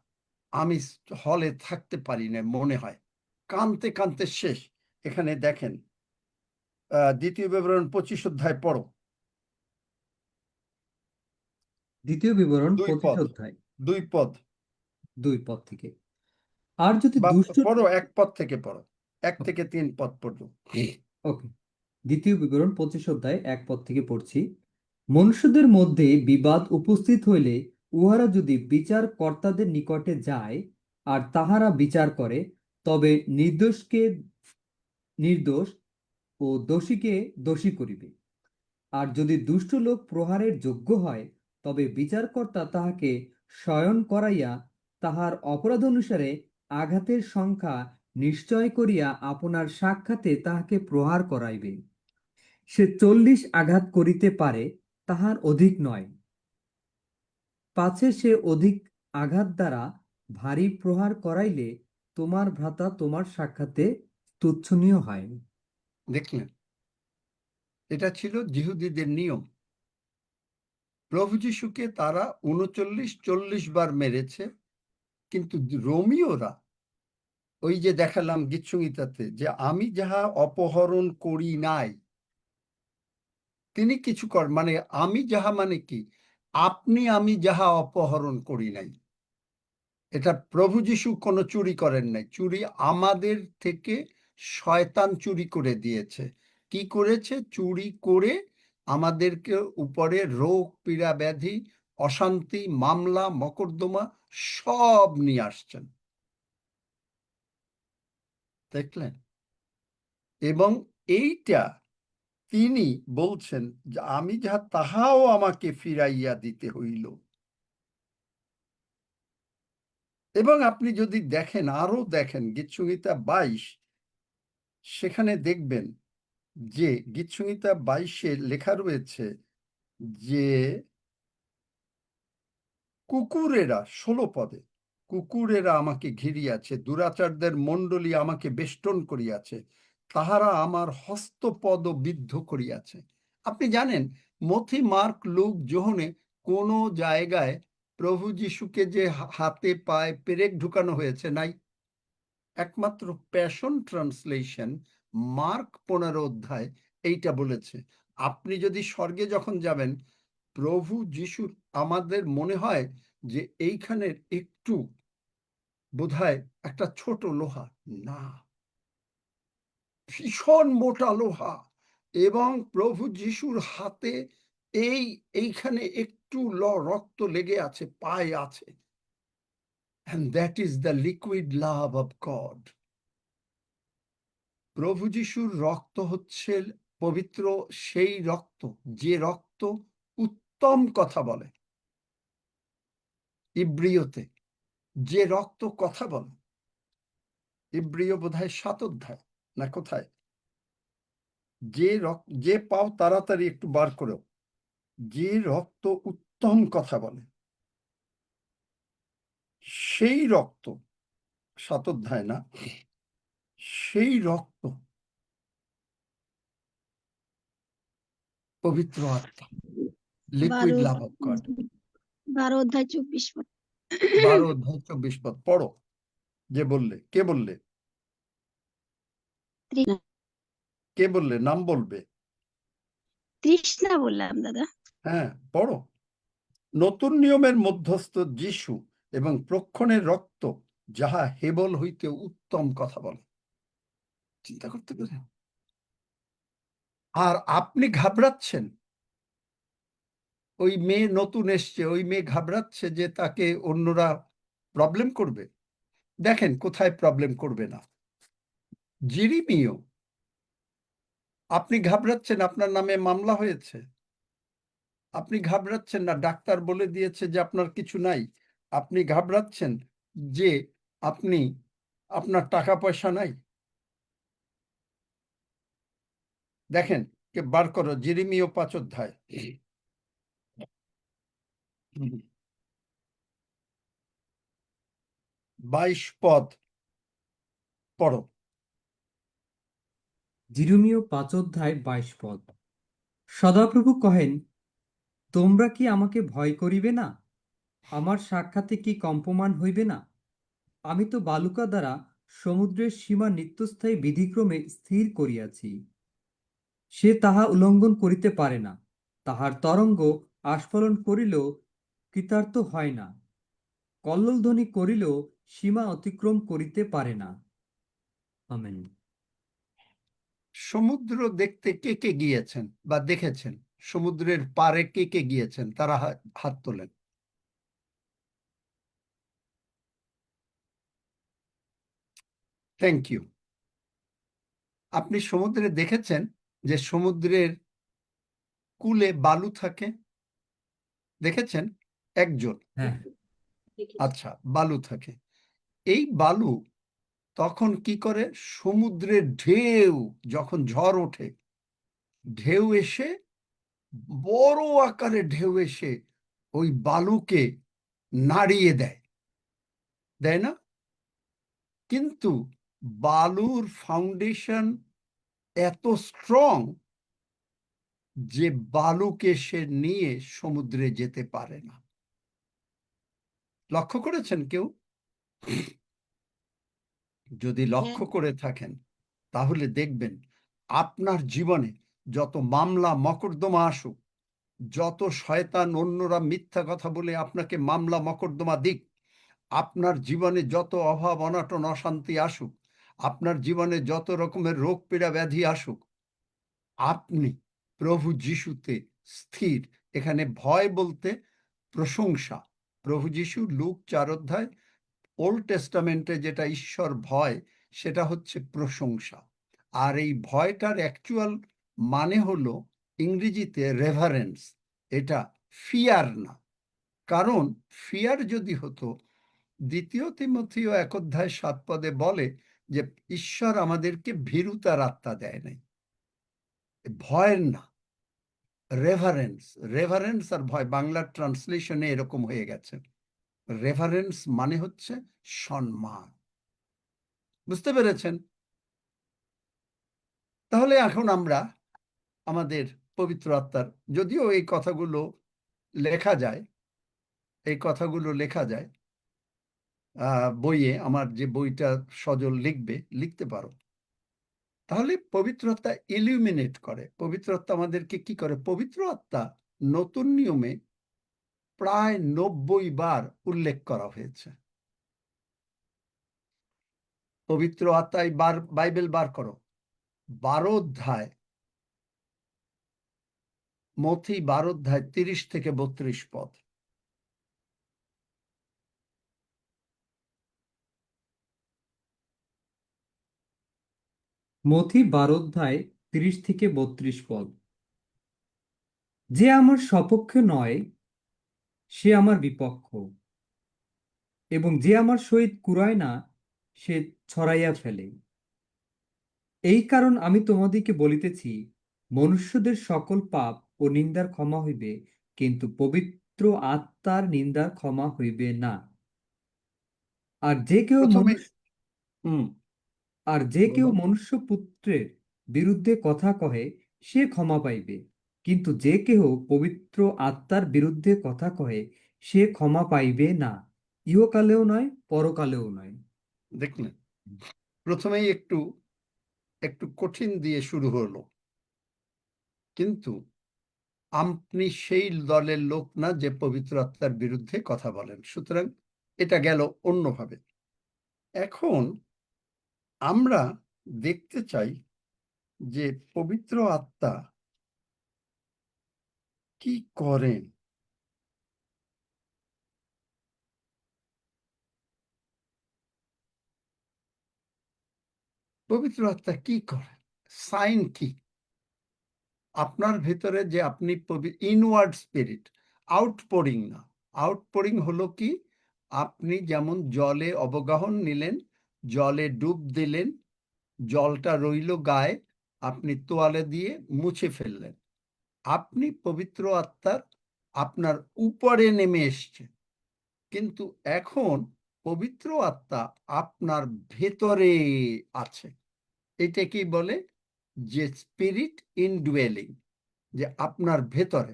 S1: আমি হলে থাকতে পারি না, মনে হয় কানতে কানতে শেষ। এখানে দেখেন, দ্বিতীয় বিবরণ 25 অধ্যায় পড়ো,
S2: দ্বিতীয় বিবরণ
S1: 2
S2: 25
S1: পদ,
S2: অধ্যায়
S1: 2 পদ,
S2: 2 পদ থেকে। আর যদি
S1: বা
S2: দুষ্ট
S1: পড়ো 1 পদ থেকে পড়ো, 1 থেকে 3 পদ পড়ো।
S2: ওকে, দ্বিতীয় বিবরণ 25 অধ্যায় 1 পদ থেকে পড়ছি। মনুষ্যদের মধ্যে বিবাদ উপস্থিত হইলে উহারা যদি বিচার কর্তাদের নিকটে যায়, আর তাহারা বিচার করে, তবে নির্দোষকে নির্দোষ ও দোষীকে দোষী করিবে। আর যদি দুষ্ট লোক প্রহারের যোগ্য হয়, তবে বিচারকর্তা তাহাকে শয়ন করাইয়া তাহার অপরাধ অনুসারে আঘাতের সংখ্যা নিশ্চয় করিয়া আপনার সাক্ষাতে তাহাকে প্রহার করাইবে। সে 40 আঘাত করিতে পারে, তাহার অধিক নয়। পাছে সে অধিক আঘাত দ্বারা ভারী প্রহার করাইলে তোমার ভ্রাতা তোমার সাক্ষাতে তুচ্ছনীয় হয়।
S1: দেখলেন, এটা ছিল জিহুদীদের নিয়ম। প্রভু যিশুকে তারা 39-40 বার মেরেছে, কিন্তু রোমীয়রা, ওই যে দেখালাম গীতসংহিতাতে, যে আমি যাহা অপহরণ করি নাই, তিনি কিছু মানে আমি যাহা মানে কি, আমি যাহা অপহরণ করি নাই। এটা প্রভু যিশু কোনো চুরি করেন নাই, চুরি আমাদের থেকে শয়তান চুরি করে দিয়েছে। কি করেছে? চুরি করে আমাদেরকে উপরে রোগ, পীড়া, ব্যাধি, অশান্তি, মামলা, মকদ্দমা সব নিয়ে আসছেন। দেখলেন? এবং এইটা তিনি বলছেন যে আমি যাহা তাহাও আমাকে ফিরাইয়া দিতে হইল। এবং আপনি যদি দেখেন, আরো দেখেন গীতসংহিতা 22, সেখানে দেখবেন যে গীতসংহিতা 22-এ লেখা রয়েছে যে কুকুরেরা, 16 পদে, কুকুরেরা আমাকে ঘিরিয়াছে, দুরাচারদের মণ্ডলী আমাকে বেষ্টন করিয়াছে, তাহারা আমার হস্তপদ বিদ্ধ করিয়াছে। আপনি জানেন, মথি, মার্ক, লুক, যোহনে কোনো জায়গায় প্রভু যিশুকে যে হাতে পায়ে পেরেক ঢুকানো হয়েছে নাই। একমাত্র প্যাশন ট্রান্সলেশন মার্ক 15 অধ্যায় এইটা বলেছে। আপনি যদি স্বর্গে যখন যাবেন, প্রভু যিশুর আমাদের মনে হয় যে এইখানের একটু বোধহয় একটা ছোট লোহা, না, ভীষণ মোটা লোহা। এবং প্রভু যিশুর হাতে এইখানে একটু রক্ত লেগে আছে, পায়ে আছে। And that is the liquid love of God. প্রভু যিশুর রক্ত হচ্ছে পবিত্র সেই রক্ত, যে রক্ত উত্তম কথা বলে। ইব্রিয়তে যে রক্ত কথা বলে, ইব্রিয় বোধহয় 7 অধ্যায় না কোথায়, যে পাও তাড়াতাড়ি একটু বার করো, যে রক্ত উত্তম কথা বলে, সেই রক্ত, 7 অধ্যায় না, সেই রক্ত পবিত্র আত্মা, লিকুইড লাভ অফ গড।
S6: 12 অধ্যায় 24 পদ।
S1: 12 অধ্যায় 24 পদ পড়ো। যে বললে, কে বললে? কে বললে? নাম বলবে।
S6: তৃষ্ণা বললাম দাদা।
S1: হ্যাঁ, পড়ো। নতুন নিয়মের মধ্যস্থ যিশু এবং প্রক্ষণের রক্ত, যাহা হেবল হইতে উত্তম কথা বলে। চিন্তা করতে পারেন? আর আপনি ঘাবড়াচ্ছেন, ওই মেয়ে নতুন এসছে, ওই মেয়ে ঘাবড়াচ্ছে যে তাকে অন্যরা প্রবলেম করবে। দেখেন কোথায় প্রবলেম করবে না। জিরিমিও, আপনি ঘাবড়াচ্ছেন আপনার নামে মামলা হয়েছে, আপনি ঘাবড়াচ্ছেন না ডাক্তার বলে দিয়েছে যে আপনার কিছু নাই, আপনি ঘাবড়াচ্ছেন যে আপনি আপনার টাকা পয়সা নাই। দেখেন কে বার করো, জেরেমিয়া 5 অধ্যায়। 22 পদ পড়ো।
S2: জিরমীয় 5 অধ্যায় 22 পদ। সদাপ্রভু কহেন, তোমরা কি আমাকে ভয় করিবে না? আমার সাক্ষাতে কি কম্পমান হইবে না? আমি তো বালুকা দ্বারা সমুদ্রের সীমা নিত্যস্থায়ী বিধিক্রমে স্থির করিয়াছি। সে তাহা উল্লঙ্ঘন করিতে পারে না, তাহার তরঙ্গ আস্ফালন করিলেও কৃতার্থ হয় না, কল্লোলধ্বনি করিলেও সীমা অতিক্রম করিতে পারে না। আমেন।
S1: সমুদ্র দেখতে কে কে গিয়েছেন বা দেখেছেন? সমুদ্রের পারে কে কে গিয়েছেন? তারা হাত তোলেন। Thank you. আপনি সমুদ্রে দেখেছেন যে সমুদ্রের কূলে বালু থাকে? দেখেছেন? একজন।
S2: হ্যাঁ,
S1: আচ্ছা, বালু থাকে। এই বালু তখন কি করে? সমুদ্রের ঢেউ, যখন ঝড় ওঠে, ঢেউ এসে, বড় আকারে ঢেউ এসে ওই বালুকে নাড়িয়ে দেয়, দেয় না? কিন্তু বালুর ফাউন্ডেশন এত স্ট্রং যে বালুকে সে নিয়ে সমুদ্রে যেতে পারে না। লক্ষ্য করেছেন কেউ? যদি লক্ষ্য করে থাকেন তাহলে দেখবেন আপনার জীবনে যত মামলা মকদ্দমা আসুক, যত শয়তান অন্যরা মিথ্যা কথা বলে আপনাকে মামলা মকদ্দমা দিক, আপনার জীবনে যত অভাব অনটন অশান্তি আসুক, আপনার জীবনে যত রকমের রোগ পীড়া ব্যাধি আসুক, আপনি প্রভু যিশুতে স্থির। এখানে ভয় বলতে প্রশংসা। প্রভু যিশু লুক 4 অধ্যায়, ওল্ড টেস্টামেন্টে যেটা ঈশ্বর ভয়, সেটা হচ্ছে প্রশংসা। আর এই ভয়টার অ্যাকচুয়াল মানে হলো ইংরেজিতে রেভারেন্স। এটা ফিয়ার না। কারণ ফিয়ার যদি হতো, 2 তিমথিও 1 অধ্যায় 7 পদে বলে যে ঈশ্বর আমাদেরকে ভীরুতার আত্মা দেয় নাই। ভয়ের না, রেভারেন্স। রেভারেন্স আর ভয় বাংলার ট্রান্সলেশনে এরকম হয়ে গেছে। রেভারেন্স মানে হচ্ছে সম্মান। বুঝতে পেরেছেন? তাহলে এখন আমরা আমাদের পবিত্র আত্মার, যদিও এই কথাগুলো লেখা যায়, এই কথাগুলো লেখা যায় বইয়ে, আমার যে বইটা সজল লিখবে, লিখতে পারো। তাহলে পবিত্র আত্মা ইলুমিনেট করে। পবিত্র আত্মা আমাদেরকে কি করে? পবিত্র আত্মা নতুন নিয়মে প্রায় 90 বার উল্লেখ করা হয়েছে। পবিত্র আত্মায় বাইবেল বার করো, 12 অধ্যায়, মথি 12 অধ্যায় 30 থেকে 32 পদ।
S2: মথি 12 অধ্যায় 30 থেকে 32 পদ। যে আমার সপক্ষে নয় সে আমার বিপক্ষ, এবং যে আমার সহিত কুড়ায় না সে ছড়াইয়া ফেলে। এই কারণ আমি তোমাদিগকে বলিতেছি, মনুষ্যদের সকল পাপ ও নিন্দার ক্ষমা হইবে, কিন্তু পবিত্র আত্মার নিন্দার ক্ষমা হইবে না। আর যে কেউ
S1: প্রথমে
S2: মনুষ্য
S1: হুম
S2: আর যে কেউ
S1: বলো।
S2: মনুষ্য পুত্রের বিরুদ্ধে কথা কহে সে ক্ষমা পাইবে, কিন্তু যে কেহ পবিত্র আত্মার বিরুদ্ধে কথা কহে সে ক্ষমা পাইবে না, ইহকালেও নয় পরকালেও নয়।
S1: দেখলেন, প্রথমেই একটু একটু কঠিন দিয়ে শুরু হলো, কিন্তু আপনি সেই দলের লোক না যে পবিত্র আত্মার বিরুদ্ধে কথা বলেন, সুতরাং এটা গেল অন্যভাবে। এখন আমরা দেখতে চাই যে পবিত্র আত্মা কি করেন। পবিত্র আত্মা কি করেন, সাইন কি আপনার ভেতরে, যে আপনি ইনওয়ার্ড স্পিরিট, আউটপোরিং না। আউটপোরিং হলো কি, আপনি যেমন জলে অবগাহন নিলেন, জলে ডুব দিলেন, জলটা রইল গায়ে, আপনি তোয়ালে দিয়ে মুছে ফেললেন, আপনি পবিত্র আত্মার আপনার উপরে নেমে এসছে। কিন্তু এখন পবিত্র আত্মা আপনার ভেতরে আছে। এটা কি বলে, যে স্পিরিট ইনডুয়েলিং, যে আপনার ভেতরে।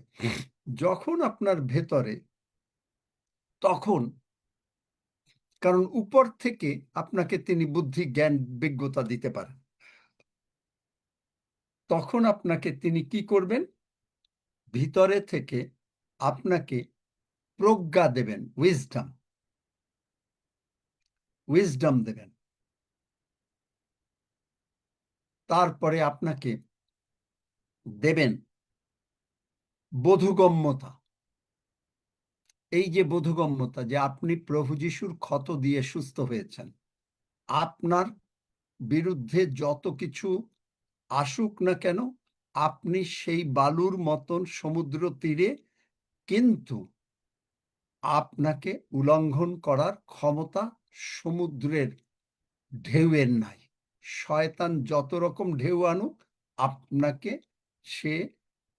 S1: যখন আপনার ভেতরে, তখন, কারণ উপর থেকে আপনাকে তিনি বুদ্ধি জ্ঞান বিজ্ঞতা দিতে পারেন, তখন আপনাকে তিনি কি করবেন, ভিতরে থেকে আপনাকে প্রজ্ঞা দেবেন, উইজডম দেবেন। তারপরে আপনাকে দেবেন বোধগম্যতা। এই যে বোধগম্যতা, যে আপনি প্রভু যিশুর ক্ষত দিয়ে সুস্থ হয়েছেন, আপনার বিরুদ্ধে যত কিছু আসুক না কেন, আপনি সেই বালুর মতন সমুদ্র তীরে, কিন্তু আপনাকে উল্লঙ্ঘন করার ক্ষমতা সমুদ্রের ঢেউয়ের নাই। শয়তান যত রকম ঢেউ আনুক, আপনাকে সে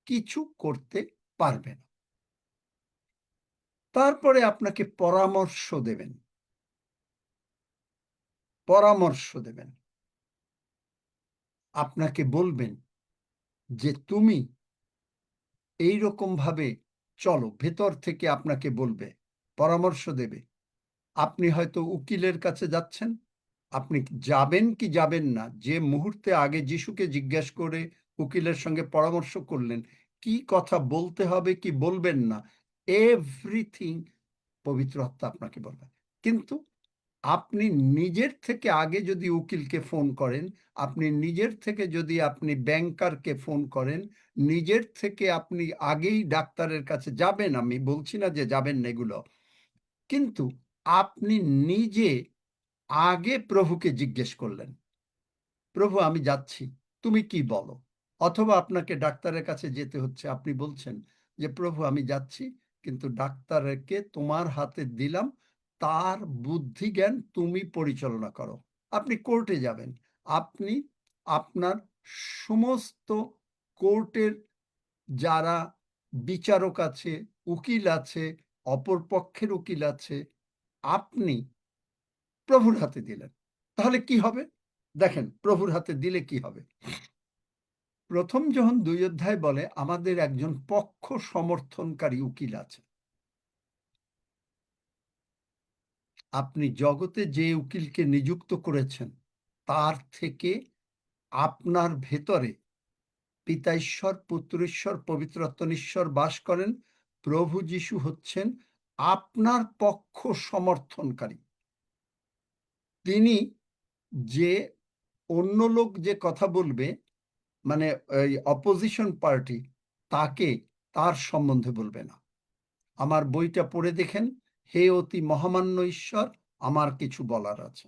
S1: কিছু করতে পারবে না। তারপরে আপনাকে পরামর্শ দেবেন, আপনাকে বলবেন যে তুমি এইরকম ভাবে চলো, ভেতর থেকে আপনাকে বলবে, পরামর্শ দেবে। আপনি হয়তো উকিলের কাছে যাচ্ছেন, আপনি যাবেন কি যাবেন না, যে মুহূর্তে আগে যিশুকে জিজ্ঞেস করে উকিলের সঙ্গে পরামর্শ করলেন কি কথা বলতে হবে কি বলবেন না, এভরিথিং পবিত্র আত্মা আপনাকে বলবে। কিন্তু আপনি নিজের থেকে আগে যদি উকিলকে ফোন করেন, আপনি নিজের থেকে যদি আপনি ব্যাংকারকে ফোন করেন, নিজের থেকে আপনি আগেই ডাক্তারের কাছে যাবেন, আমি বলছি না যে যাবেন না এগুলো, কিন্তু আপনি নিজে আগে প্রভুকে জিজ্ঞেস করলেন, প্রভু আমি যাচ্ছি, তুমি কি বলো। অথবা আপনাকে ডাক্তারের কাছে যেতে হচ্ছে, আপনি বলছেন যে প্রভু আমি যাচ্ছি, কিন্তু ডাক্তারকে তোমার হাতে দিলাম, তার বুদ্ধি জ্ঞান তুমি পরিচালনা করো। আপনি কোর্টে যাবেন, আপনি আপনার সমস্ত কোর্টের যারা বিচারক আছে, উকিল আছে, অপর পক্ষের উকিল আছে, আপনি প্রভুর হাতে দিলেন। তাহলে কি হবে দেখেন, প্রভুর হাতে দিলে কি হবে। প্রথম যোহন 2 অধ্যায় বলে আমাদের একজন পক্ষ সমর্থনকারী উকিল আছে। আপনি জগতে যে উকিলকে নিযুক্ত করেছেন, তার থেকে আপনার ভেতরে পিতা ঈশ্বর, পুত্র ঈশ্বর, পবিত্র আত্মা বাস করেন। প্রভু যিশু হচ্ছেন আপনার পক্ষ সমর্থনকারী। তিনি যে অন্য লোক যে কথা বলবে, মানে ওই অপোজিশন পার্টি, তাকে তার সম্বন্ধে বলবে না। আমার বইটা পড়ে দেখেন, হে অতি মহামান্য ঈশ্বর, আমার কিছু বলার আছে।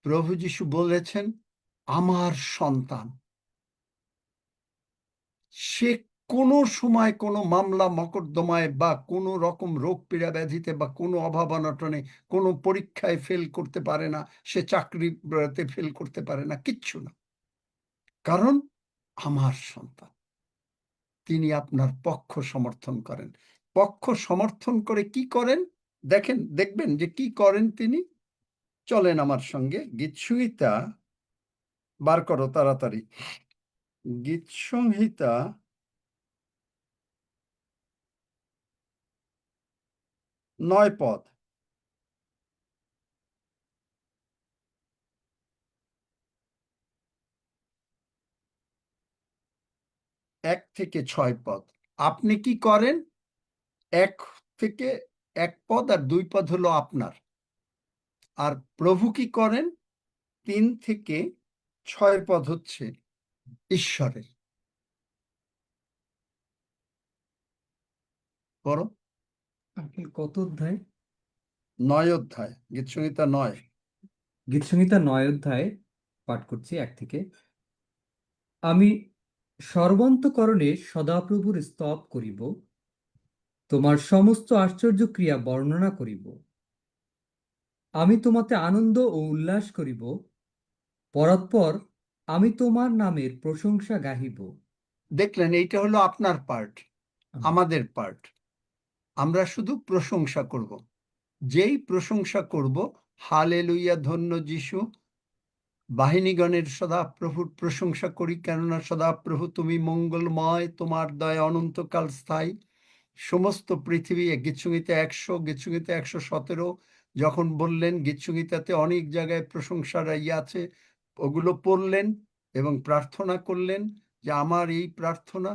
S1: প্রভু যীশু বলেছেন আমার সন্তান। সে কোনো সময় কোনো মামলা মকদ্দমায় বা কোনো রকম রোগ পীড়া ব্যাধিতে বা কোনো অভাব অনটনে কোনো পরীক্ষায় ফেল করতে পারে না, সে চাকরিতে ফেল করতে পারে না, কিচ্ছু না। কারণ আমার সন্তান। তিনি আপনার পক্ষ সমর্থন করেন। পক্ষ সমর্থন করে কি করেন দেখবেন যে কি করেন তিনি। চলেন আমার সঙ্গে গীতসংহিতা বার করো তাড়াতাড়ি। গীতসংহিতা ৯ পদ। এক থেকে ৬ পদ। আপনি কি করেন? ১ থেকে ১ পদ আর ২ পদ হলো আপনার। আর প্রভু কি করেন? ৩ থেকে ৬ পদ হচ্ছে ঈশ্বরের। পড়ো।
S2: আঙ্কেল কত অধ্যায়?
S1: ৯ অধ্যায়, গীতসংহিতা ৯।
S2: গীতসংহিতা ৯ অধ্যায় পাঠ করছি ১ থেকে। আমি সর্বান্তঃকরণে সদাপ্রভুর স্তব করিব, তোমার সমস্ত আশ্চর্য ক্রিয়া বর্ণনা করিব। আমি তোমাতে আনন্দ ও উল্লাস করিব, পরস্পর আমি তোমার নামের প্রশংসা গাহিব।
S1: দেখলেন, এইটা হলো আপনার পার্ট, আমাদের পার্ট। আমরা শুধু প্রশংসা করব। যেই প্রশংসা করব, হালেলুইয়া, ধন্য যিশু, বাহিনীগণের সদাপ্রভুর প্রশংসা করি, কেননা সদাপ্রভু তুমি মঙ্গলময়, তোমার দয়া অনন্তকাল স্থায়ী। সমস্ত পৃথিবী, গীতসংহিতা ১০০, গীতসংহিতা ১১৭ যখন বললেন, গীতসংহিতাতে অনেক জায়গায় প্রশংসার ইয়ে আছে, ওগুলো পড়লেন এবং প্রার্থনা করলেন যে আমার এই প্রার্থনা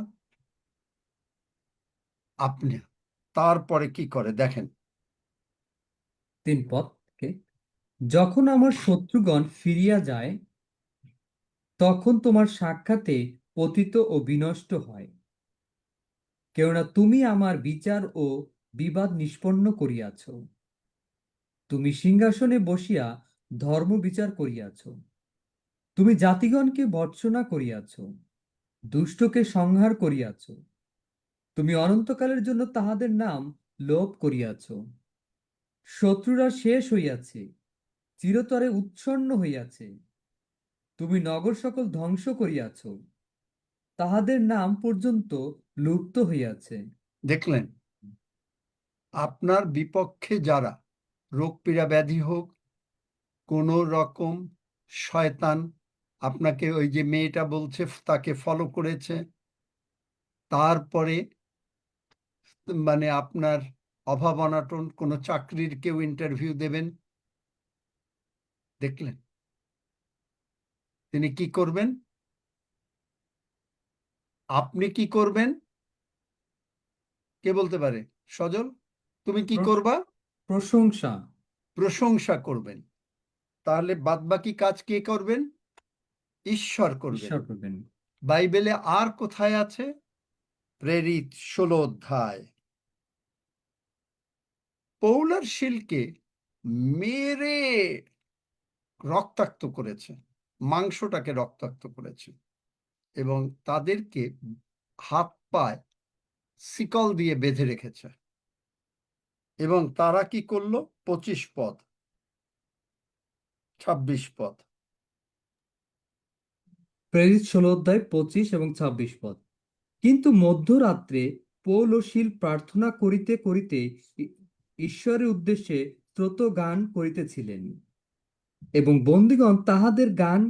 S1: আপনি। তারপরে কি করে দেখেন।
S2: ৩ পদ থেকে, যখন আমার শত্রুগণ ফিরিয়া যায়, তখন তোমার সাক্ষাতে পতিত ও বিনষ্ট হয়। কেননা তুমি আমার বিচার ও বিবাদ নিষ্পন্ন করিয়াছ। তুমি সিংহাসনে বসিয়া ধর্ম বিচার করিয়াছ। তুমি জাতিগণকে ভর্ৎসনা করিয়াছ, দুষ্টকে সংহার করিয়াছ। তুমি অনন্তকালের জন্য তাহাদের নাম লোপ করিয়াছ। শত্রুরা শেষ হইয়াছে, চিরতরে উচ্ছন্ন হইয়াছে। তুমি নগর সকল ধ্বংস করিয়াছ, তাহাদের নাম পর্যন্ত লুপ্ত হইয়াছে।
S1: দেখলেন, আপনার বিপক্ষে যারা, রোগ পীড়া ব্যাধি হোক, কোনো রকম শয়তান আপনাকে, ওই যে মেয়েটা বলছে তাকে ফলো করেছে, তারপরে মানে আপনার অভাব অনাটন, কোনো চাকরির কেউ ইন্টারভিউ দেবেন, দেখলেন তিনি কি করবেন? আপনি কি করবেন? কে বলতে পারে? সজল, তুমি কি করবা?
S2: প্রশংসা।
S1: প্রশংসা করবেন। তাহলে বাদবাকি কাজ কে করবেন? ঈশ্বর করবেন।
S2: ঈশ্বর করবেন।
S1: বাইবেলে আর কোথায় আছে? প্রেরিত ১৬ অধ্যায়। পৌল আর শিলকে মেরে রক্তাক্ত করেছে, মাংসটাকে রক্তাক্ত করেছে, এবং তাদেরকে হাত পায় শিকল দিয়ে বেঁধে রেখেছে। এবং তারা কি করলো? ২৫ পদ, ২৬ পদ।
S2: প্রেরিত ১৬ অধ্যায় ২৫ এবং ২৬ পদ। কিন্তু মধ্যরাত্রে পৌল ও শীল প্রার্থনা করিতে করিতে ঈশ্বরের উদ্দেশ্যে স্রোত গান করিতেছিলেন, এবং বন্দীগণ তাহাদের গান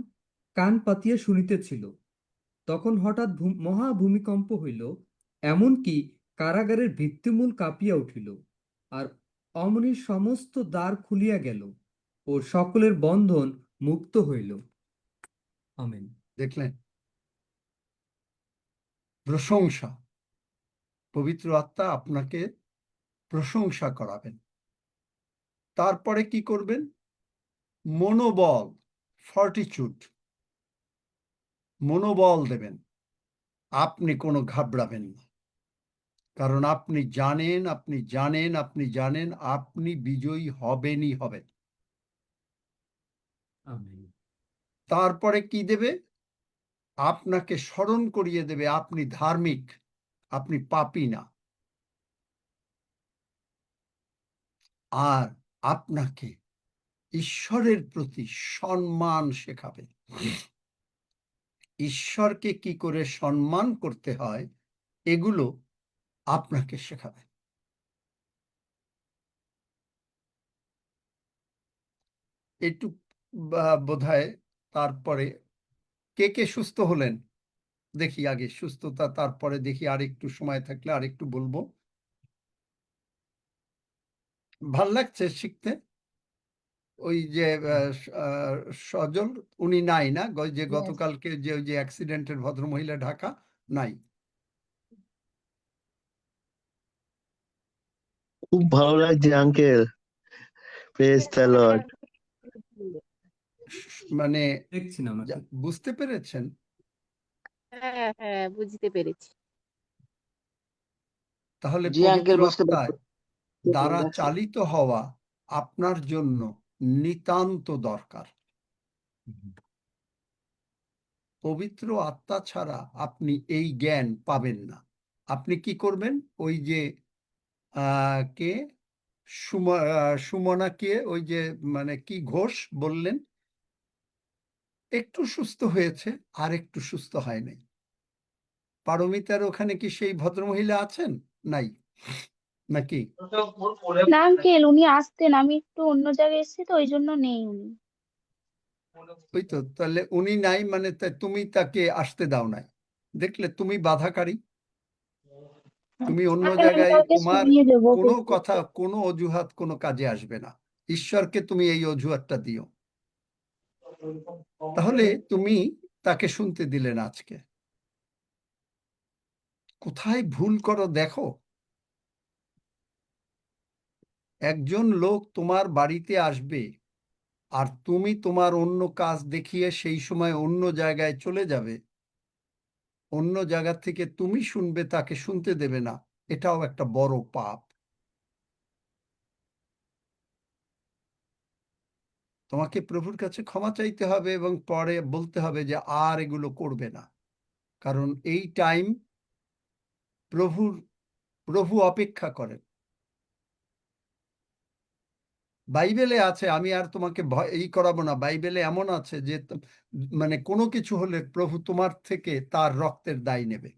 S2: কান পাতিয়া শুনিতেছিল। তখন হঠাৎ মহা ভূমিকম্প হইল, এমনকি কারাগারের ভিত্তিমূল কাঁপিয়া উঠিল, আর অমনি সমস্ত দ্বার খুলিয়া গেল ও সকলের বন্ধন মুক্ত হইল। আমেন।
S1: দেখলেন, প্রশংসা, পবিত্র আত্মা আপনাকে প্রশংসা করাবেন। তারপরে কি করবেন? মনোবল, ফর্টিচুড, মনোবল দেবেন। আপনি কোনো ঘাবড়াবেন না, কারণ আপনি জানেন, আপনি জানেন, আপনি জানেন আপনি বিজয়ী হবেনই হবেন।
S2: আমিন।
S1: তারপরে কি দেবে? আপনাকে স্মরণ করিয়ে দেবে আপনি ধার্মিক, আপনি পাপী না। আর আপনাকে ঈশ্বরের প্রতি সম্মান শেখাবে। ঈশ্বরকে কি করে সম্মান করতে হয় এগুলো আপনাকে শেখাবে। একটু বোধহয় তারপরে কে সুস্থ হলেন দেখি আগে, সুস্থতা, তারপরে দেখি আরেকটু সময় থাকলে আরেকটু বলবো। ভাল লাগছে শিখতে? ওই যে সজল, উনি নাই না, যে গতকালকে যে ওই যে অ্যাক্সিডেন্টের ভদ্রমহিলা, ঢাকা নাই।
S7: খুব ভালো লাগছে আঙ্কেল, প্রেজ দ্য লর্ড।
S1: মানে
S2: দেখছি না ওনাকে।
S1: বুঝতে পেরেছেন?
S5: হ্যাঁ হ্যাঁ বুঝতে পেরেছি।
S1: তাহলে
S8: জি
S1: পবিত্র
S8: আঙ্কেল, বুঝতে
S1: আত্মায়
S8: পারছি।
S1: দ্বারা চালিত হওয়া আপনার জন্য নিতান্ত দরকার। পবিত্র আত্মা ছাড়া আপনি এই জ্ঞান পাবেন না। আপনি কি করবেন? ওই যে কে সুমনা, কে ওই যে মানে কি ঘোষ বললেন, একটু সুস্থ হয়েছে আর একটু সুস্থ হয় নাই। পারমিতার ওখানে কি সেই ভদ্রমহিলা আছেন? নাই নাকি?
S6: না আঙ্কেল, উনি আসতেন, আমি একটু অন্য জায়গায় এসেছি তো, ওই জন্য নেই উনি।
S1: ওই তো, তাহলে উনি নাই মানে তুমি তাকে আসতে দাও নাই। দেখলে তুমি বাধাকারী। তুমি অন্য
S6: আঙ্কেল, আমি
S1: জায়গায়,
S6: কাউকে
S1: তোমার
S6: শুনিয়ে দেবো
S1: কোনো
S6: ফেসবুকে।
S1: কথা, কোনো অজুহাত কোনো কাজে আসবে না। ঈশ্বরকে তুমি এই অজুহাতটা দিও। তাহলে তুমি তাকে শুনতে দিলে না আজকে। কোথায় ভুল করো দেখো। একজন লোক তোমার বাড়িতে আসবে আর তুমি তোমার অন্য কাজ দেখিয়ে সেই সময় অন্য জায়গায় চলে যাবে, অন্য জায়গা থেকে তুমি শুনবে, তাকে শুনতে দেবে না। এটাও একটা বড় পাপ। তোমাকে প্রভুর কাছে ক্ষমা চাইতে হবে এবং পরে বলতে হবে যে আর এগুলো করবে না। কারণ এই টাইম প্রভু অপেক্ষা করেন। বাইবেলে আছে, আমি আর তোমাকে ভয় করাবো না, বাইবেলে এমন আছে যে মানে কোনো কিছু হলে প্রভু তোমার থেকে তার রক্তের দায় নেবে।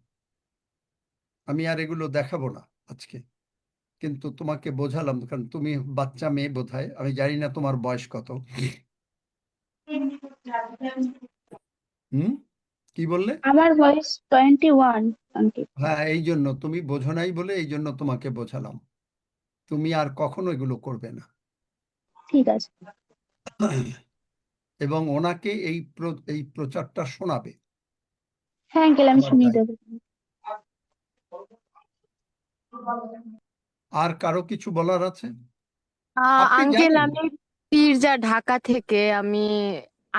S1: আমি আর এগুলো দেখাবো না আজকে, কিন্তু তোমাকে বোঝালাম, কারণ তুমি বাচ্চা মেয়ে বোধহয়, আমি জানি না তোমার বয়স কত। কি বললে?
S6: আমার বয়স 21 আঙ্কেল।
S1: হ্যাঁ, এই জন্য তুমি বোঝো নাই বলে এই জন্য তোমাকে বোঝালাম। তুমি আর কখনো এগুলো করবে না।
S6: ঠিক আছে।
S1: এবং ওনাকে এই প্রচারটা শোনাবে।
S6: হ্যাঁ আঙ্কেল, আমি
S1: আমার
S6: শুনিয়ে
S1: দায়।
S6: দেবো।
S1: আর কারো কিছু বলার আছে? আপনি
S9: আঙ্কেল,
S1: জানেন,
S9: আমি পীরজা, ঢাকা থেকে। আমি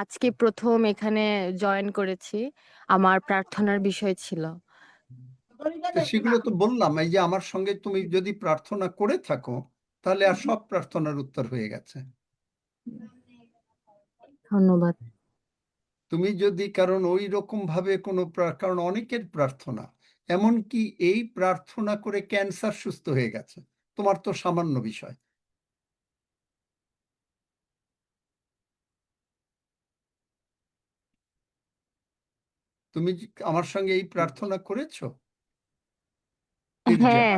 S9: আজকে প্রথম এখানে জয়েন করেছি। আমার প্রার্থনার বিষয় ছিল।
S1: তো সেগুলো তো বললাম। এই যে আমার সঙ্গে তুমি যদি প্রার্থনা করে থাকো, তাহলে আর সব প্রার্থনার উত্তর হয়ে গেছে।
S9: ধন্যবাদ।
S1: তুমি যদি, কারণ ওই রকম ভাবে কোনো কারণ অনেকের প্রার্থনা, এমনকি এই প্রার্থনা করে ক্যান্সার সুস্থ হয়ে গেছে, তোমার তো সামান্য বিষয়। তুমি আমার সঙ্গে এই প্রার্থনা করেছো পীরজা?
S9: হ্যাঁ,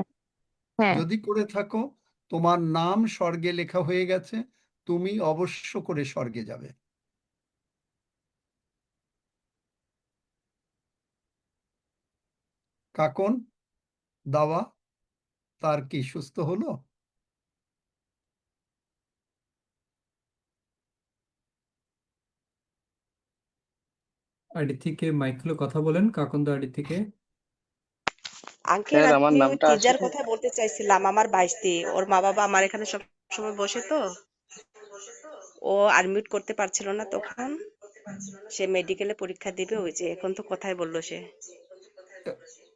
S9: হ্যাঁ।
S1: যদি করে থাকো, তোমার নাম স্বর্গে লেখা হয়ে গেছে, তুমি অবশ্য করে স্বর্গে যাবে। কাকন দাওয়া, তার কি সুস্থ হলো?
S2: আইডি থেকে মাইক খুলে কথা বলেন, কাকন্দ আইডি থেকে।
S5: আঙ্কেল,
S8: স্যার, আমার
S5: আমি ওই
S8: নামটা
S5: পূজার
S8: আসছে।
S5: কথা বলতে চাইছিলাম। আমার ভাইস্তি, ওর মা বাবা আমার এখানে সব সময় বসে তো, ও অ্যাডমিট করতে পারছিল না তখন। সে মেডিকেলে পরীক্ষা দিবে, ওই যে এখন তো কথাই বললো সে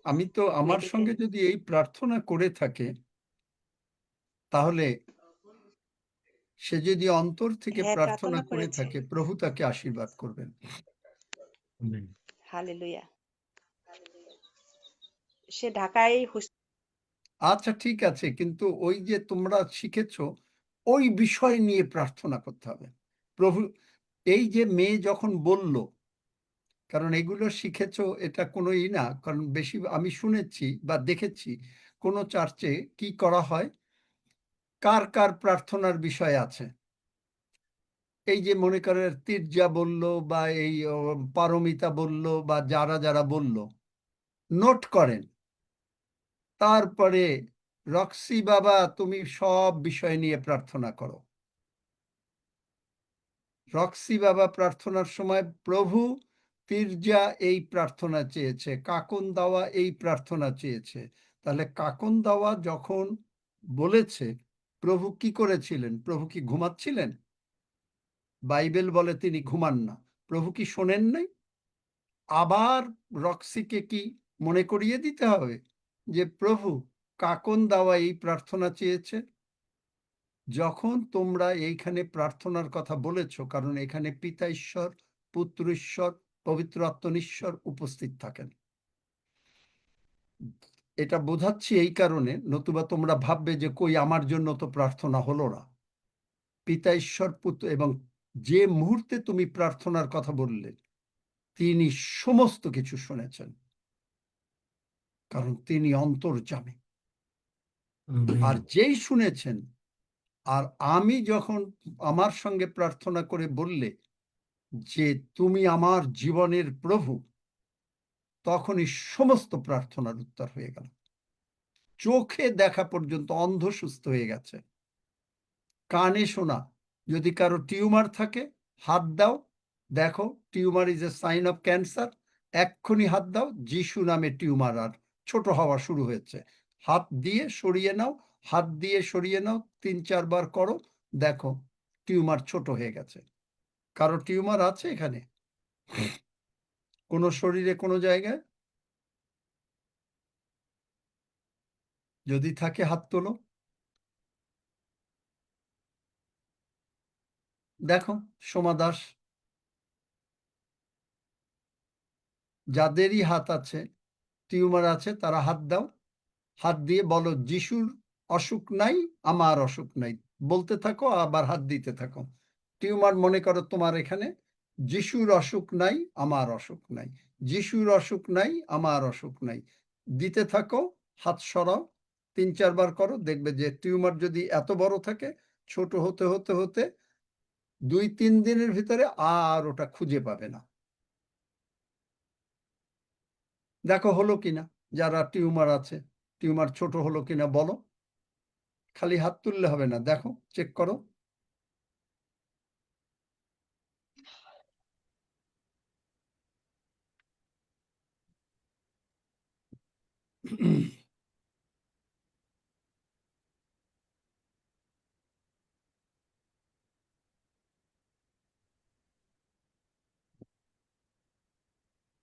S1: আমি তো, আমার
S5: মেডিকেল।
S1: সঙ্গে যদি এই প্রার্থনা করে থাকে, তাহলে সে যদি অন্তর থেকে
S5: হ্যাঁ,
S1: প্রার্থনা
S5: প্রার্থনা
S1: করে
S5: করেছি।
S1: থাকে, প্রভু তাকে আশীর্বাদ করবেন।
S5: হালেলুয়া। সে ঢাকায়
S1: আচ্ছা, ঠিক আছে, কিন্তু ওই যে তোমরা শিখেছো, ওই বিষয় নিয়ে প্রার্থনা করতে হবে। প্রভু, এই যে মেয়ে যখন বলল, কারণ এগুলো শিখেছো, এটা কোনো না, কারণ বেশি আমি শুনেছি বা দেখেছি কোনো চার্চে কি করা হয়, কার কার প্রার্থনার বিষয় আছে, এই যে মনে করেন তির্যা বলল বা এই পারমিতা বলল বা যারা যারা বলল, নোট করেন। তারপরে রক্সি বাবা তুমি সব বিষয় নিয়ে প্রার্থনা করো। রক্সি বাবা প্রার্থনার সময় প্রভু তির্যা এই প্রার্থনা চেয়েছে, কাকন দাওয়া এই প্রার্থনা চেয়েছে। তাহলে কাকন দাওয়া যখন বলেছে, প্রভু কি করেছিলেন? প্রভু কি ঘুমাচ্ছিলেন? বাইবেল বলে তিনি ঘুমান না। প্রভু কি শোনেন নাই? আবার রক্সিকে কি মনে করিয়ে দিতে হবে যে প্রভু কাকন দাওয়া এই প্রার্থনা চেয়েছে? যখন তোমরা এইখানে প্রার্থনার কথা বলেছ, কারণ এখানে পিতা ঈশ্বর, পুত্র ঈশ্বর, পবিত্র আত্মনিশ্বর উপস্থিত থাকেন, এটা বোঝাচ্ছি এই কারণে, নতুবা তোমরা ভাববে যে কই আমার জন্য তো প্রার্থনা হলো না। পিতা ঈশ্বর, পুত্র, এবং যে মুহূর্তে তুমি প্রার্থনার কথা বললে তিনি সমস্ত কিছু শুনেছেন, কারণ তিনি অন্তর্যামী। আর যেই শুনেছেন, আর আমি যখন আমার সঙ্গে প্রার্থনা করে বললে যে তুমি আমার জীবনের প্রভু, তখনই সমস্ত প্রার্থনার উত্তর হয়ে গেল। চোখে দেখা পর্যন্ত অন্ধ সুস্থ হয়ে গেছে। কানে শোনা, যদি কারো টিউমার থাকে হাত দাও, দেখো tumour is a sign of cancer, এক্ষুনি হাত দাও, যিশু নামে টিউমার আর ছোট হওয়া শুরু হয়েছে। হাত দিয়ে সরিয়ে নাও, হাত দিয়ে সরিয়ে নাও, 3-4 বার করো, দেখো টিউমার ছোট হয়ে গেছে। কারো টিউমার আছে এখানে কোনো শরীরে কোনো জায়গায়? যদি থাকে হাত তোলো, দেখো। সোমা দাস, যাদেরই হাত আছে, টিউমার আছে, তারা হাত দাও, হাত দিয়ে বলো যিশুর অসুখ নাই, আমার অসুখ নাই, বলতে থাকো, আবার হাত দিতে থাকো। টিউমার মনে করো তোমার এখানে, যিশুর অসুখ নাই, আমার অসুখ নাই, যিশুর অসুখ নাই, আমার অসুখ নাই, দিতে থাকো, হাত সরাও, 3-4 বার করো, দেখবে যে টিউমার যদি এত বড় থাকে, ছোট হতে হতে হতে 2-3 দিনের ভিতরে আর ওটা খুঁজে পাবে না। দেখো হলো কিনা, যারা টিউমার আছে, টিউমার ছোট হলো কিনা বলো। খালি হাত তুললে হবে না, দেখো, চেক করো।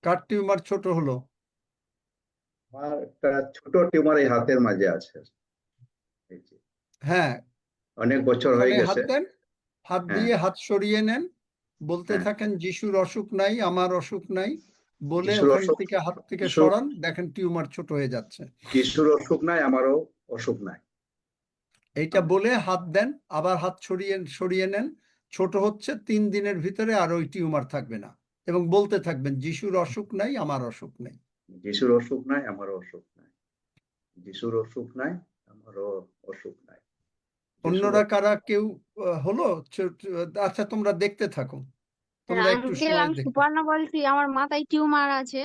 S1: কার টিউমার ছোট হলো?
S8: আমার একটা ছোট টিউমার এই হাতের মাঝে আছে। এই যে,
S1: হ্যাঁ,
S8: অনেক বছর
S1: ওখানে
S8: হয়ে
S1: হাত
S8: গেছে।
S1: দেন, হাত
S8: হ্যাঁ,
S1: দিয়ে হাত সরিয়ে নেন, বলতে
S8: হ্যাঁ।
S1: থাকেন যিশুর অসুখ নাই, আমার অসুখ নাই, বলে
S8: যিশুর
S1: ওখান
S8: অসুখ,
S1: থেকে হাত থেকে
S8: যিশুর
S1: সরান, দেখেন টিউমার ছোট হয়ে যাচ্ছে।
S8: যিশুর অসুখ নাই, আমারও অসুখ নাই।
S1: এইটা বলে হাত দেন, আবার হাত সরিয়ে সরিয়ে নেন, ছোট হচ্ছে, 3 দিনের ভিতরে আর ওই টিউমার থাকবে না, এবং বলতে থাকবেন যিশুর অসুখ নাই, আমার অসুখ নাই।
S8: যিশুর অসুখ নাই, আমারও অসুখ নাই। যিশুর অসুখ নাই, আমারও অসুখ নাই। যিশুর
S1: অন্যরা কারা কেউ হলো? আচ্ছা, তোমরা দেখতে থাকো, তোমরা একটু
S10: আঙ্কেল,
S1: সময়
S10: আমি
S1: দেখতে।
S10: সুপর্ণা বলছি। আমার মাথায় টিউমার আছে,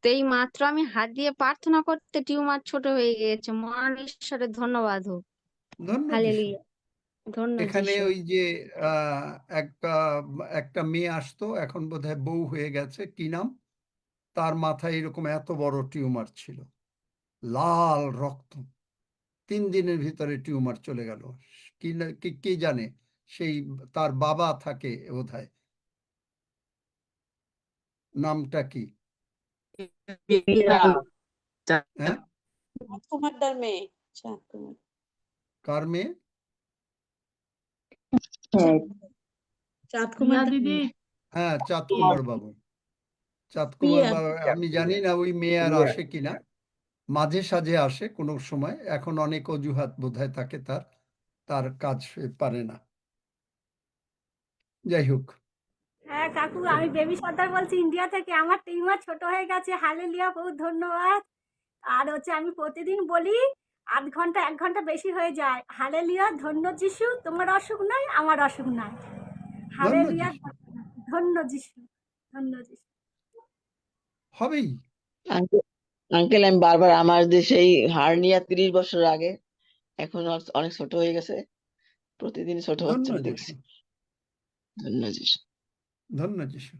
S10: তো এই মাত্র আমি হাত দিয়ে প্রার্থনা করতে টিউমার ছোট হয়ে গিয়েছে। মহান ঈশ্বরের ধন্যবাদ হোক।
S1: ধন্য যিশু।
S10: হালেলুয়া। ধন্য
S1: এখানে
S10: যিশু।
S1: ওই যে একটা একটা মেয়ে আসতো, এখন বোধহয় বউ হয়ে গেছে, কি নাম তার? মাথায় এরকম এত বড় টিউমার ছিল, লাল রক্ত, 3 দিনের ভিতরে টিউমার চলে গেল। কি কি জানে, সেই তার বাবা থাকে বোধহয়, নামটা কি? হ্যাঁ,
S11: রাজকুমারদার মেয়ে।
S1: কার মেয়ে?
S6: রিয়া দিদি
S1: হ্যাঁ, চাঁদ কুমার বাবু। চাঁদ কুমার বাবু, আমি জানি না ওই মেয়ে আর আসে কিনা, মাঝে সাঝে আসে কোনো সময়, এখন অনেক অজুহাত বোধহয় থাকে তার, তার কাজ সে পারে না। যাই হোক,
S11: হ্যাঁ কাকু, আমি বেবি সর্দার বলছি ইন্ডিয়া থেকে। আমার টিউমার ছোট হয়ে গেছে, হালেলুয়া, বহুত ধন্যবাদ। আর আমি প্রতিদিন বলি, আধ ঘন্টা 1 ঘন্টা বেশি হয়ে যায়। হালেলুয়া, ধন্য যিশু, তোমার অসুখ নাই, আমার অসুখ নাই। হালেলুয়া,
S1: যিশু।
S11: ধন্য যিশু, ধন্য যিশু।
S1: হবেই।
S12: আঙ্কেল আমি বারবার আমার যে সেই হার্নিয়া 30 বছর আগে, এখন অনেক ছোট হয়ে গেছে, প্রতিদিন ছোট হচ্ছে
S1: ধন্য
S12: আমি
S1: যিশু,
S12: দেখছি। ধন্য যিশু।
S1: ধন্য যিশু।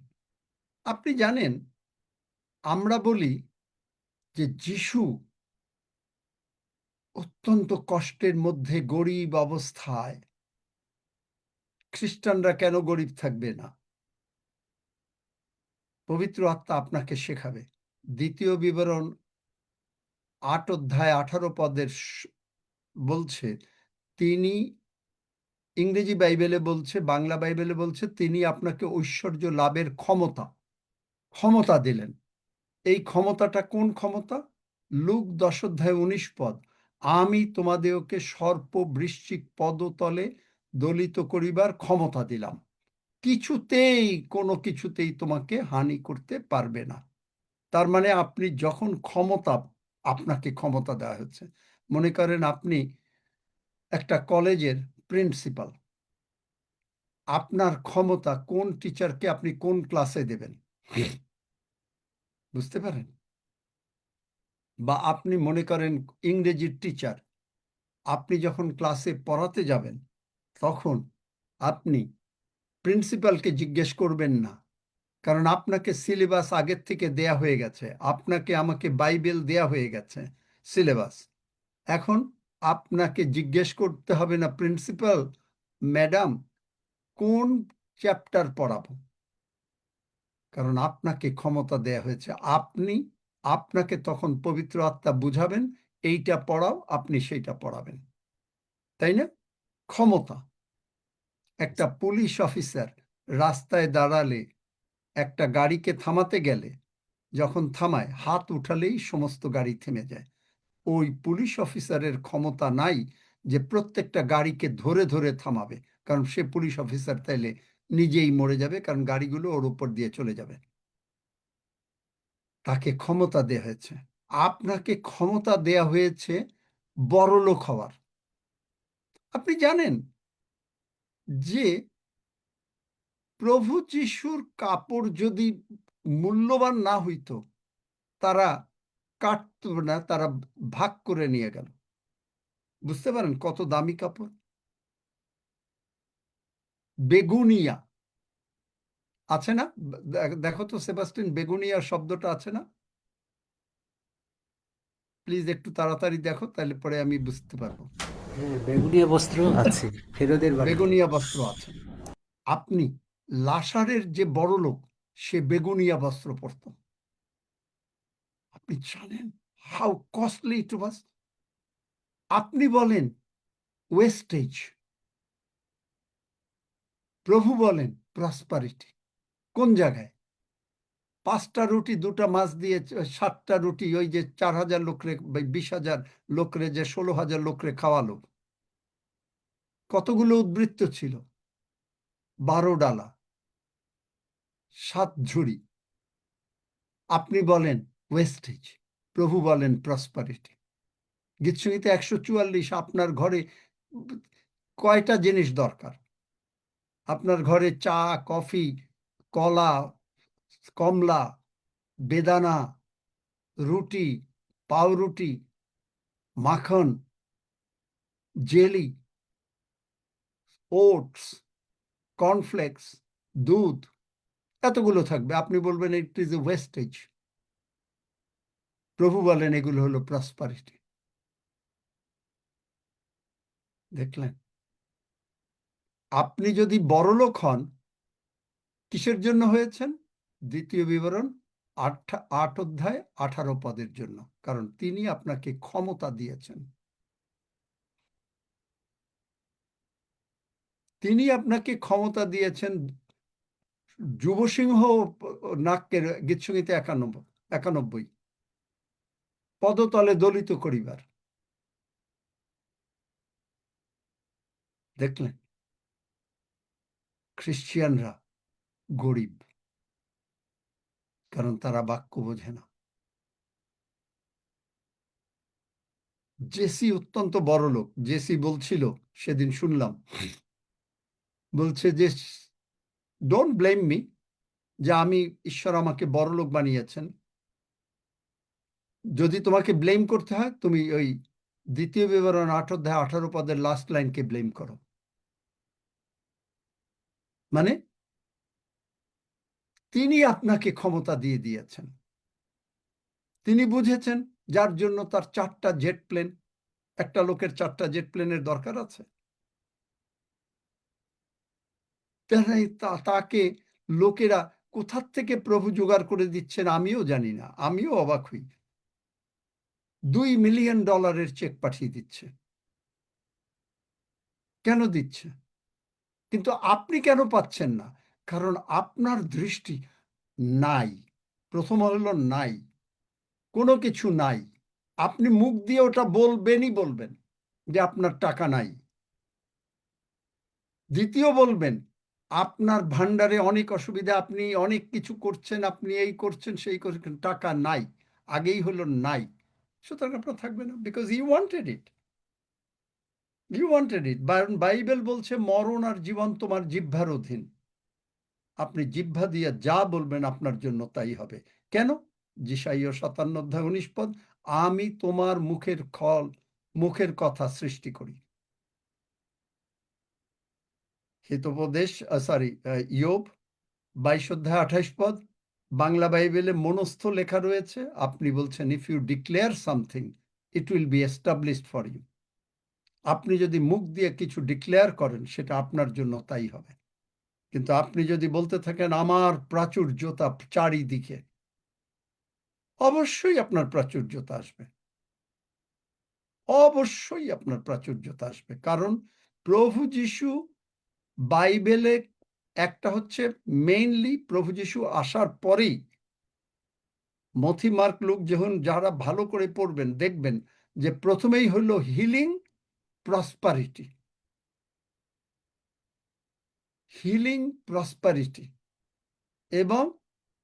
S1: আপনি জানেন, আমরা বলি যে যিশু অত্যন্ত কষ্টের মধ্যে গরিব অবস্থায়, খ্রিস্টানরা কেন গরিব থাকবে না? পবিত্র আত্মা আপনাকে শেখাবে। দ্বিতীয় বিবরণ 8 অধ্যায় 18 পদের বলছে, তিনি, ইংরেজি বাইবেলে বলছে, বাংলা বাইবেলে বলছে, তিনি আপনাকে ঐশ্বর্য লাভের ক্ষমতা দিলেন। এই ক্ষমতাটা কোন ক্ষমতা? লুক 10 অধ্যায় 19 পদ, আমি তোমাদেরকে সর্প বৃশ্চিক পদতলে দলিত করিবার ক্ষমতা দিলাম, কিছুতেই কোনো কিছুতেই তোমাকে হানি করতে পারবে না। তার মানে আপনি যখন আপনাকে ক্ষমতা দেওয়া হচ্ছে, মনে করেন আপনি একটা কলেজের প্রিন্সিপাল, আপনার ক্ষমতা কোন টিচারকে আপনি কোন ক্লাসে দেবেন, বুঝতে পারেন? বা আপনি মনে করেন ইংরেজির টিচার, আপনি যখন ক্লাসে পড়াতে যাবেন, তখন আপনি প্রিন্সিপালকে জিজ্ঞেস করবেন না, কারণ আপনাকে সিলেবাস আগের থেকে দেয়া হয়ে গেছে, আপনাকে আমাকে বাইবেল দেয়া হয়ে গেছে সিলেবাস। এখন আপনাকে জিজ্ঞেস করতে হবে না, প্রিন্সিপাল ম্যাডাম কোন চ্যাপ্টার পড়াবো, কারণ আপনাকে ক্ষমতা দেয়া হয়েছে। আপনাকে তখন পবিত্র আত্মা বুঝাবেন, এইটা পড়াও, আপনি সেইটা পড়াবেন, তাই না? ক্ষমতা। একটা পুলিশ অফিসার রাস্তায় দাঁড়ালে, একটা গাড়িকে থামাতে গেলে, যখন থামায়, হাত উঠালেই সমস্ত গাড়ি থেমে যায়। ওই পুলিশ অফিসারের ক্ষমতা নাই যে প্রত্যেকটা গাড়িকে ধরে ধরে থামাবে, কারণ সে পুলিশ অফিসার তাইলে নিজেই মরে যাবে, কারণ গাড়িগুলো ওর উপর দিয়ে চলে যাবে। তাকে ক্ষমতা দেয়া হয়েছে। আপনাকে ক্ষমতা দেয়া হয়েছে বড়লোক হওয়ার। আপনি জানেন যে প্রভু যিশুর কাপড় যদি মূল্যবান না হইতো, তারা কাটত না, তারা ভাগ করে নিয়ে গেল। বুঝতে পারেন কত দামি কাপড়? বেগুনিয়া আছে না? দেখো তো সেবাস্টিন, বেগুনিয়া শব্দটা আছে না? প্লিজ একটু তাড়াতাড়ি দেখো, তাহলে পরে আমি বুঝতে পারবো।
S13: বেগুনিয়া বস্ত্র আছে, ফেরোদের বাড়িতে।
S1: বেগুনিয়া বস্ত্র আছে। আপনি, লাসারের যে বড় লোক, সে বেগুনিয়া বস্ত্র পরত। আপনি জানেন হাউ কস্টলি ইট ওয়াজ? আপনি বলেন ওয়েস্টেজ, প্রভু বলেন প্রসপারিটি। কোন জায়গায়? 5টা রুটি 2টা মাছ দিয়ে 7টা রুটি, ওই যে 4000 লোকরে, 20,000 লোকরে, যে 16,000 লোকরে খাওয়ালো, কতগুলো উদ্বৃত্ত ছিল? 12 ডালা, 7 ঝুড়ি। আপনি বলেন ওয়েস্টেজ, প্রভু বলেন প্রসপারিটি। গীতসংহিতা 144, আপনার ঘরে কয়টা জিনিস দরকার? আপনার ঘরে চা, কফি, কলা, কমলা, বেদানা, রুটি, পাউরুটি, মাখন, জেলি, ওটস, কর্নফ্লেক্স, দুধ, এতগুলো থাকবে। আপনি বলবেন ইট ইজ এ ওয়েস্টেজ। প্রভু বলেন এগুলো হলো প্রসপারিটি। দেখলেন? আপনি যদি বড়লোক হন, কিসের জন্য হয়েছেন? দ্বিতীয় বিবরণ 8 অধ্যায় 18 পদের জন্য, কারণ তিনি আপনাকে ক্ষমতা দিয়েছেন। তিনি আপনাকে ক্ষমতা দিয়েছেন যুবসিংহ নাক্যের গীতসঙ্গীতে 91 পদতলে দলিত করিবার। দেখলেন, খ্রিস্টিয়ানরা গরিব, কারণ তারা বাক্য বোঝে না। জেসি অত্যন্ত বড় লোক। জেসি বলছিল, সেদিন শুনলাম, বলছে যে ডোন্ট ব্লেম মি, যে আমি, ঈশ্বর আমাকে বড় লোক বানিয়েছেন। যদি তোমাকে ব্লেম করতে হয়, তুমি ওই 2 বিবরণ 8 অধ্যায় 18 পদের লাস্ট লাইনকে ব্লেম করো। মানে তিনি আপনাকে ক্ষমতা দিয়ে দিয়েছেন। তিনি বুঝেছেন, যার জন্য তার 4টা জেট প্লেন। একটা লোকের 4টা জেট প্লেনের দরকার আছে? তাকে লোকেরা কোথার থেকে প্রভু জোগাড় করে দিচ্ছেন আমিও জানি না, আমিও অবাক হই। $2 মিলিয়ন চেক পাঠিয়ে দিচ্ছে। কেন দিচ্ছে? কিন্তু আপনি কেন পাচ্ছেন না? কারণ আপনার দৃষ্টি নাই। প্রথম হলো নাই, কোনো কিছু নাই। আপনি মুখ দিয়ে ওটা বলবেনই বলবেন যে আপনার টাকা নাই। দ্বিতীয় বলবেন আপনার ভান্ডারে অনেক অসুবিধা, আপনি অনেক কিছু করছেন, আপনি এই করছেন সেই করছেন, টাকা নাই। আগেই হলো নাই, সুতরাং আপনার থাকবে না, because you wanted it. You wanted it. Bible বলছে মরণ আর জীবন তোমার জিহ্বার অধীন। আপনি জিহ্বা দিয়ে যা বলবেন আপনার জন্য তাই হবে। কেন? যিশাইয়া 57 অধ্যায় 19 পদ, আমি তোমার মুখের কথা সৃষ্টি করি। হিতোপদেশ ইয়োব 22 অধ্যায় 28 পদ, বাংলা বাইবেলে মনস্থ লেখা রয়েছে। আপনি বলছেন, if you declare something it will be established for you. আপনি যদি মুখ দিয়ে কিছু ডিক্লেয়ার করেন, সেটা আপনার জন্য তাই হবে। কিন্তু আপনি যদি বলতে থাকেন আমার প্রাচুর্যতা চারিদিকে, অবশ্যই আপনার প্রাচুর্যতা আসবে। অবশ্যই আপনার প্রাচুর্যতা আসবে। কারণ প্রভু যিশু বাইবেলে একটা হচ্ছে মেইনলি প্রভু যিশু আসার পরেই, মথি, মার্ক, লুক যখন যারা ভালো করে পড়বেন দেখবেন যে প্রথমেই হলো হিলিং, প্রসপারিটি। হিলিং, প্রসপারিটি, এবং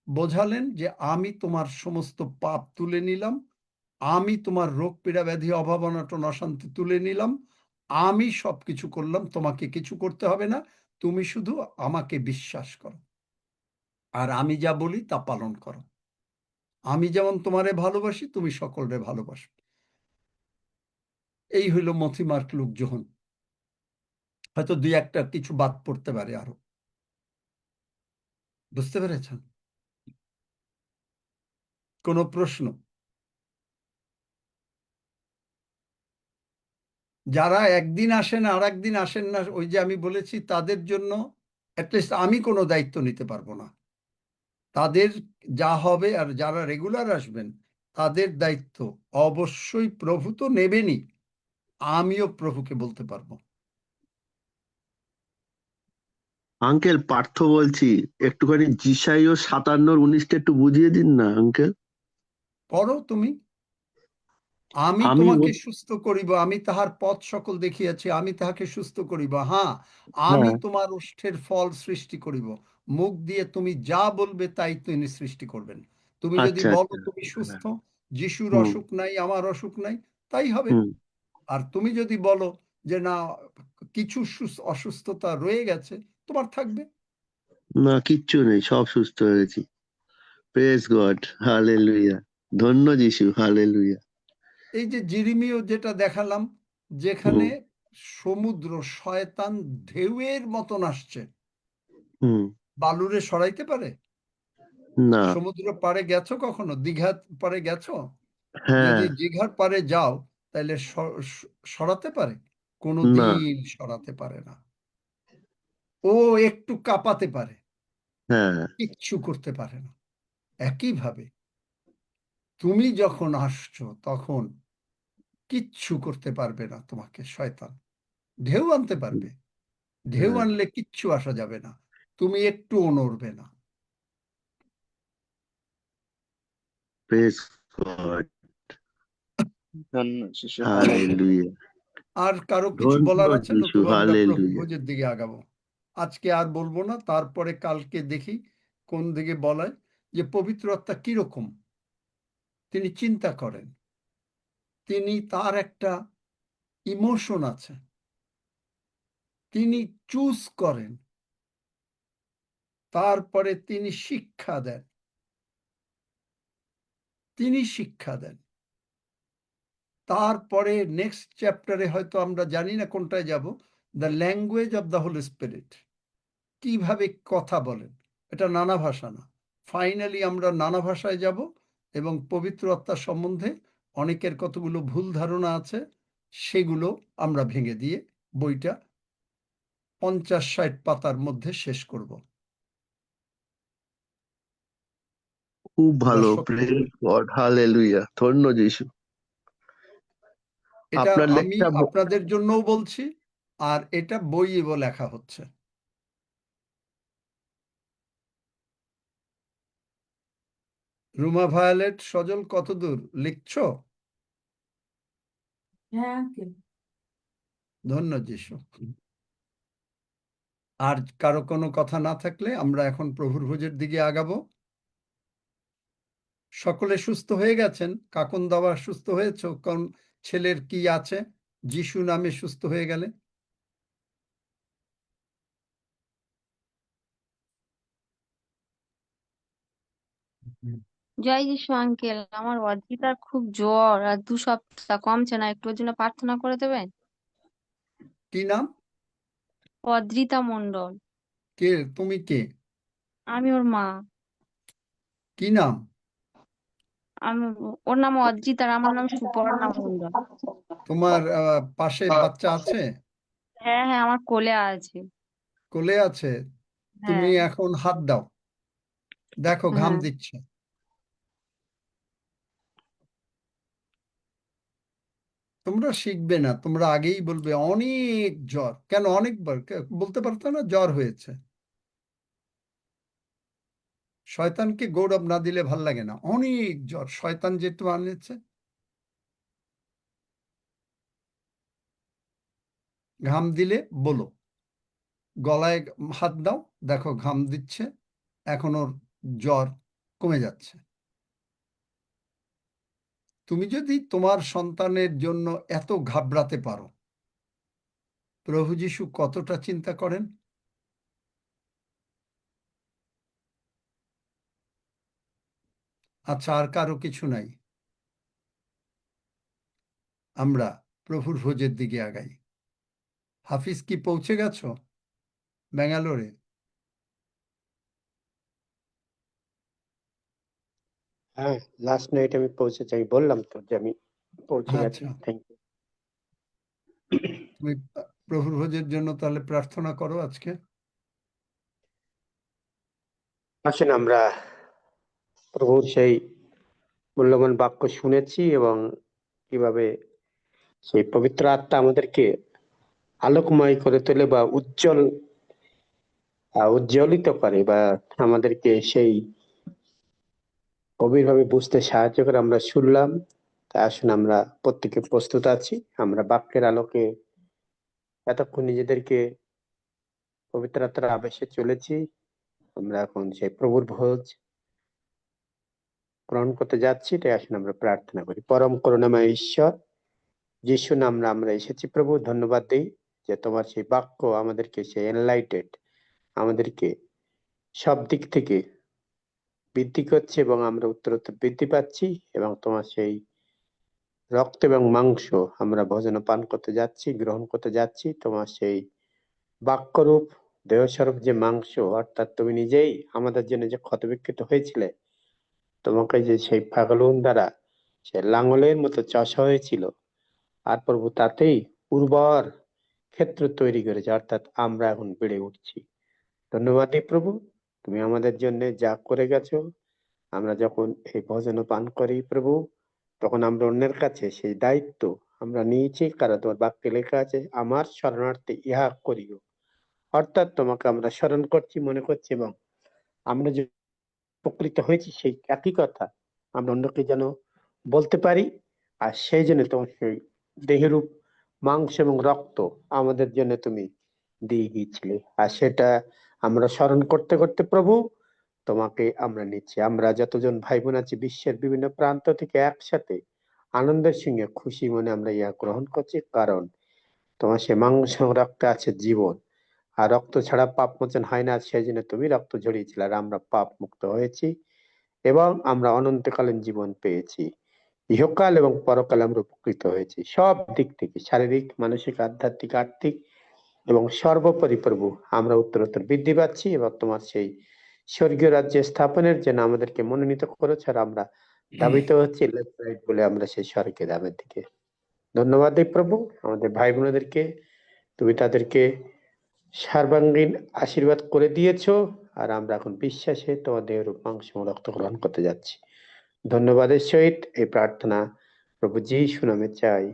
S1: বোঝালেন যে আমি তোমার সমস্ত পাপ তুলে নিলাম, আমি তোমার রোগ পীড়া ব্যাধি অভাব অনটন অশান্তি তুলে নিলাম, আমি সবকিছু করলাম, তোমাকে কিছু করতে হবে না, তুমি শুধু আমাকে বিশ্বাস করো আর আমি যা বলি তা পালন করো। আমি যেমন তোমারে ভালোবাসি, তুমি সকলরে ভালোবাসো। এই হইল মথি, মার্ক, লুক, যোহন। হয়তো 2-1টা কিছু বাদ পড়তে পারে আরো। বুঝতে পেরেছেন? কোনো প্রশ্ন? যারা একদিন আসেন আর একদিন আসেন না, ওই যে আমি বলেছি, তাদের জন্য অ্যাটলিস্ট আমি কোনো দায়িত্ব নিতে পারবো না। তাদের যা হবে, আর যারা রেগুলার আসবেন তাদের দায়িত্ব অবশ্যই প্রভু তো নেবেনই, আমিও প্রভুকে বলতে পারবো।
S7: আঙ্কেল পার্থ বলছি, একটুখানি যিশাইয়া 57:19 একটু বুঝিয়ে দিন না আঙ্কেল।
S1: পড়ো তুমি। আমি
S7: আমি
S1: তোমাকে সুস্থ করিব, আমি তাহার পথ সকল দেখিয়াছি, আমি তাহাকে সুস্থ করিব। হ্যাঁ, আমি
S7: হ্যাঁ,
S1: তোমার ওষ্ঠের ফল সৃষ্টি করিব। মুখ দিয়ে তুমি যা বলবে তাই তিনি সৃষ্টি করবেন। তুমি যদি
S7: আচ্ছা
S1: বলো
S7: আচ্ছা,
S1: তুমি সুস্থ, যিশুর
S7: হুম
S1: অসুখ নাই, আমার অসুখ নাই, তাই হবে।
S7: হুম।
S1: আর তুমি যদি বলো যে না, কিছু অসুস্থতা রয়ে গেছে, তোমার থাকবে।
S7: না, কিচ্ছু নেই, সব সুস্থ হয়ে গেছি। প্রেজ গড, হালেলুয়া, ধন্য যিশু, হালেলুয়া।
S1: এই যে জিরিমিও যেটা দেখালাম, যেখানে
S7: হুম
S1: সমুদ্র শয়তান ঢেউয়ের মতন আসছে,
S7: হুম।
S1: বালুরে সরাইতে পারে?
S7: না।
S1: সমুদ্র পাড়ে গেছো কখনো? দীঘার পাড়ে গেছো?
S7: হ্যাঁ।
S1: যদি দীঘার পাড়ে যাও, তাহলে সরাতে পারে? কোনো
S7: না।
S1: দিন সরাতে পারে না। ও একটু কাঁপাতে পারে,
S7: হ্যাঁ।
S1: কিচ্ছু করতে পারে না। একইভাবে তুমি যখন আসছো, তখন কিচ্ছু করতে পারবে না তোমাকে শয়তান। ঢেউ আনতে পারবে, ঢেউ
S7: হ্যাঁ,
S1: আনলে কিচ্ছু আসা যাবে না, তুমি একটুও নড়বে না।
S7: প্রেজ গড,
S4: ধন্যবাদ শিশু।
S7: হালেলুয়া।
S1: আর কারো কিছু
S7: ধন্য
S1: বলার আছে,
S7: যিশু,
S1: নতুবা আমরা প্রভুর
S7: হালেলুয়া।
S1: ভোজের দিকে আগাবো? আজকে আর বলবো না, তারপরে কালকে দেখি কোন দিকে বলায়। যে পবিত্র আত্মা কিরকম তিনি চিন্তা করেন, তিনি তার একটা ইমোশন আছে, তিনি চুজ করেন, তারপরে তিনি শিক্ষা দেন, তিনি শিক্ষা দেন। তারপরে নেক্সট চ্যাপ্টারে হয়তো আমরা জানি না কোনটায় যাব, the language of the Holi spirit, কিভাবে কথা বলেন। এটা নানা ভাষা না, ফাইনালি আমরা নানা ভাষায় যাব এবং পবিত্র আত্মা সম্বন্ধে অনেকের কতগুলো ভুল ধারণা আছে সেগুলো আমরা ভেঙে দিয়ে বইটা 50-60 পাতার মধ্যে শেষ করব।
S7: খুব ভালো,
S1: দর্শক,
S7: প্রেজ গড, হালেলুয়া। ধন্য যিশু।
S1: এটা
S7: আপনার
S1: আমি
S7: লেখা
S1: আপনাদের জন্যও বলছি, আর এটা বইয়েও লেখা হচ্ছে। রুমা ভায়োলেট, সজল কতদূর লিখছো?
S11: হ্যাঁ আঙ্কেল।
S1: ধন্য যিশু। আর কারো কোনো কথা না থাকলে আমরা এখন প্রভুর ভোজের দিকে আগাবো। সকলে সুস্থ হয়ে গেছেন? কাকুন দাবা সুস্থ হয়েছ? কোন ছেলের কি আছে যিশু নামে সুস্থ হয়ে গেলে?
S10: জয় যিশু আঙ্কেল, আমার অদ্রিতার খুব জ্বর আর 2 সপ্তাহ কমছে না, একটু ওর জন্য প্রার্থনা করে দেবেন?
S1: কি নাম?
S10: অদ্রিতা মণ্ডল।
S1: কে তুমি? কে?
S10: আমি ওর মা।
S1: কি নাম?
S10: আমি, ওর নাম অদ্রিতা আর আমার নাম সুপর্ণা মণ্ডল।
S1: তোমার পাশে বাচ্চা আছে?
S10: হ্যাঁ হ্যাঁ, আমার কোলে আছে।
S1: কোলে আছে? তুমি
S10: হ্যাঁ
S1: এখন হাত দাও, দেখো ঘাম
S10: হ্যাঁ।
S1: দিচ্ছে। তোমরা শিখবে না, তোমরা আগেই বলবে অনেক জ্বর। কেন অনেকবার বলতে পারতো না জ্বর হয়েছে? শয়তানকে গৌরব না দিলে ভাল লাগে না। অনেক জ্বর, শয়তান যেটু আনেছে। ঘাম দিলে বলো, গলায় হাত দাও, দেখো ঘাম দিচ্ছে, এখন ওর জ্বর কমে যাচ্ছে। তুমি যদি তোমার সন্তানের জন্য এত ঘাবড়াতে পারো, প্রভু যীশু কতটা চিন্তা করেন। আচ্ছা, আর কারো কিছু নাই? আমরা প্রভুর ভোজের দিকে আগাই। হাফিজ, কি পৌঁছে গেছো ব্যাঙ্গালোরে?
S13: হ্যাঁ, লাস্ট নাইট আমি পৌঁছেছি, আমি বললাম তো যে আমি পৌঁছে গেছি।
S1: আচ্ছা,
S13: থ্যাংক ইউ।
S1: তুমি প্রভুর ভোজের জন্য তাহলে প্রার্থনা করো আজকে।
S13: আসেন আমরা প্রভুর সেই মূল্যবান বাক্য শুনেছি এবং কিভাবে সেই পবিত্র আত্মা আমাদেরকে আলোকময় করে তোলে বা উজ্জ্বলিত করে বা আমাদেরকে সেই গভীরভাবে বুঝতে সাহায্য করে আমরা শুনলাম। তাই আসুন আমরা প্রত্যেকে প্রস্তুত আছি, আমরা বাক্যের আলোকে এতক্ষণ নিজেদেরকে পবিত্র আত্মার আবেশে চলেছি। আমরা এখন সেই প্রভুর ভোজ গ্রহণ করতে যাচ্ছি। তাই আসুন আমরা প্রার্থনা করি। পরম করুণাময় ঈশ্বর, যিশু নামে আমরা এসেছি প্রভু, ধন্যবাদ দিই যে তোমার সেই বাক্য আমাদেরকে সেই এনলাইটেড, আমাদেরকে সব দিক থেকে বৃদ্ধি করছে এবং আমরা উত্তরোত্তর বৃদ্ধি পাচ্ছি এবং তোমার সেই রক্ত এবং মাংস আমরা ভোজন পান করতে যাচ্ছি, গ্রহণ করতে যাচ্ছি। তোমার সেই বাক্যরূপ দেহস্বরূপ যে মাংস, অর্থাৎ তুমি নিজেই আমাদের জন্য যে ক্ষতবিক্ষত হয়েছিলে, তোমাকে যে সেই ফাগলুন দ্বারা সে লাঙলের মতো চষা হয়েছিল, আর প্রভু তাতেই উর্বর ক্ষেত্র তৈরি করেছে, অর্থাৎ আমরা এখন বেড়ে উঠছি। ধন্যবাদ দিই প্রভু, তুমি আমাদের জন্য যা করে গেছো। আমরা যখন এই ভোজন পান করি প্রভু, তখন আমরা অন্যের কাছে সেই দায়িত্ব আমরা নিয়েছি, কারণ তোমার বাক্যে লেখা আছে, আমার শরণার্থে ইহা করিও। অর্থাৎ তোমাকে আমরা স্মরণ করছি, মনে করছি, এবং আমরা যে উপকৃত হয়েছি সেই একই কথা আমরা অন্যকে যেন বলতে পারি। আর সেই জন্য তোমার সেই দেহরূপ মাংস এবং রক্ত আমাদের জন্য তুমি দিয়ে গিয়েছিলে, আর সেটা আমরা স্মরণ করতে করতে প্রভু তোমাকে আমরা নিচ্ছি। আমরা যতজন ভাই বোন আছি বিশ্বের বিভিন্ন প্রান্ত থেকে একসাথে আনন্দের সঙ্গে খুশি মনে আমরা ইয়া গ্রহণ করছি, কারণ তোমার সে মাংস এবং রক্তে আছে জীবন, আর রক্ত ছাড়া পাপ মোচন হয় না। সেই জন্য তুমি রক্ত ঝরিয়েছিলে, আর আমরা পাপ মুক্ত হয়েছি এবং আমরা অনন্তকালীন জীবন পেয়েছি। ইহকাল এবং পরকালে আমরা উপকৃত হয়েছি সব দিক থেকে, শারীরিক, মানসিক, আধ্যাত্মিক, আর্থিক এবং সর্বোপরি প্রভু আমরা উত্তরোত্তর বৃদ্ধি পাচ্ছি এবং তোমার সেই স্বর্গীয় রাজ্যে স্থাপনের জন্য আমাদেরকে মনোনীত করেছ, আর আমরা ধাবিত হচ্ছি লেফট রাইট বলে আমরা সেই স্বর্গে ধামের দিকে। ধন্যবাদ দিই প্রভু আমাদের ভাই বোনেদেরকে, তুমি তাদেরকে সর্বাঙ্গীন আশীর্বাদ করে দিয়েছো, আর আমরা এখন বিশ্বাসে তোমার দেহের মাংস এবং রক্ত গ্রহণ করতে যাচ্ছি। ধন্যবাদের সহিত এই প্রার্থনা প্রভু যিশু নামে চাই,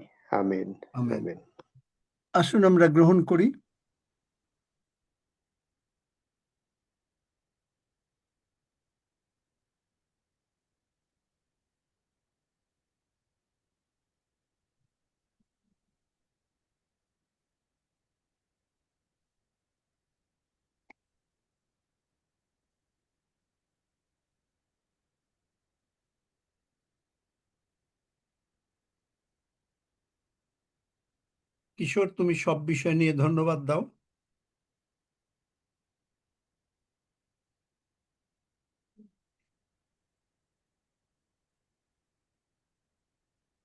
S13: আমেন।
S1: আমেন।
S13: আমেন।
S1: আসুন আমরা গ্রহণ করি। কিশোর, তুমি সব বিষয় নিয়ে ধন্যবাদ দাও।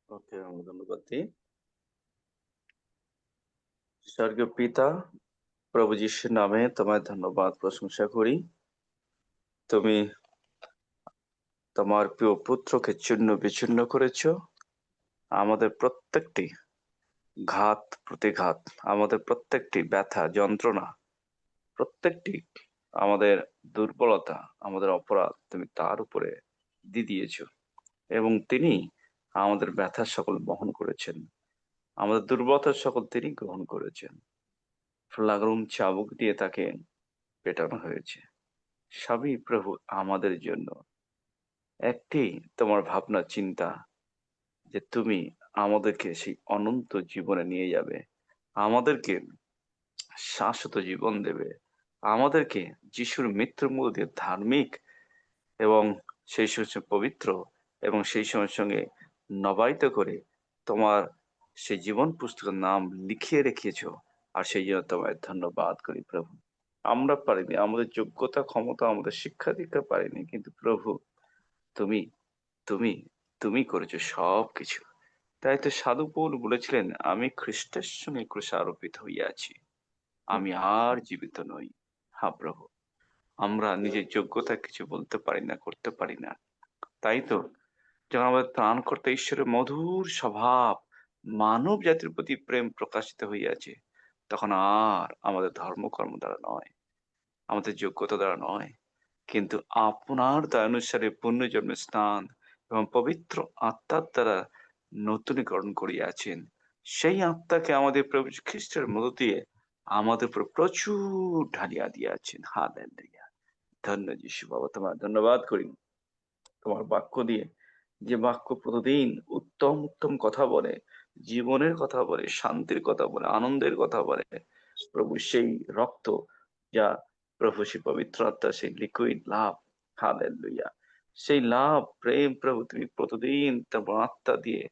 S14: ওকে, আমরা ধন্যবাদ দিই। স্বর্গীয় পিতা, প্রভু যিশুর নামে তোমায় ধন্যবাদ প্রশংসা করি। তুমি তোমার প্রিয় পুত্রকে চূর্ণ বিচূর্ণ করেছ। আমাদের প্রত্যেকটি ঘাত প্রতিঘাত, আমাদের প্রত্যেকটি ব্যথা যন্ত্রণা, প্রত্যেকটি আমাদের দুর্বলতা, আমাদের অপরাধ তুমি তার উপরে দিয়ে দিয়েছ, এবং তিনি আমাদের ব্যথার সকল বহন করেছেন, আমাদের দুর্বলতার সকল তিনি গ্রহণ করেছেন। ফ্লাগরুম চাবুক দিয়ে তাকে পেটানো হয়েছে। সবই প্রভু আমাদের জন্য। একটি তোমার ভাবনা চিন্তা যে তুমি আমাদেরকে সেই অনন্ত জীবনে নিয়ে যাবে, আমাদেরকে শাশ্বত জীবন দেবে, আমাদেরকে যিশুর মৃত্যুর মধ্য দিয়ে ধার্মিক এবং সেই সঙ্গে পবিত্র এবং সেই সময়ের সঙ্গে নবায়িত করে তোমার সেই জীবন পুস্তকের নাম লিখিয়ে রেখেছ। আর সেই জন্য তোমায় ধন্যবাদ করি প্রভু। আমরা পারিনি, আমাদের যোগ্যতা ক্ষমতা আমাদের শিক্ষা দীক্ষা পারিনি, কিন্তু প্রভু তুমি তুমি তুমি করেছো সবকিছু। তাই তো সাধু পৌল বলেছিলেন, আমি খ্রিস্টের সঙ্গে ক্রুশে আরোপিত হইয়াছি, আমি আর জীবিত নই। হ্যাঁ প্রভু, আমরা নিজের যোগ্যতা কিছু বলতে পারি না, করতে পারি না। তাই তো যখন আমাদের ত্রাণকর্তা ঈশ্বরের মধুর স্বভাব মানব জাতির প্রতি প্রেম প্রকাশিত হইয়াছে, তখন আর আমাদের ধর্মকর্ম দ্বারা নয়, আমাদের যোগ্যতা দ্বারা নয়, কিন্তু আপনার দয়ানুসারে পুণ্যজন্মে স্নান এবং পবিত্র আত্মার দ্বারা নতুনীকরণ করিয়াছেন। সেই আত্মাকে আমাদের প্রভু খ্রিস্টের মধ্য দিয়ে আমাদের উপর প্রচুর ঢালিয়া দিয়াছেন। হালেলুয়া। ধন্য যিশু বাবা, তোমার ধন্যবাদ করি। তোমার বাক্য দিয়ে যে বাক্য প্রতিদিন উত্তম উত্তম কথা বলে, জীবনের কথা বলে, শান্তির কথা বলে, আনন্দের কথা বলে, প্রভু সেই রক্ত যা প্রভু সেই পবিত্র আত্মা, সেই লিকুইড লাভ, হালেলুয়া, সেই লাভ প্রেম প্রভু তুমি প্রতিদিন তোমার আত্মা দিয়ে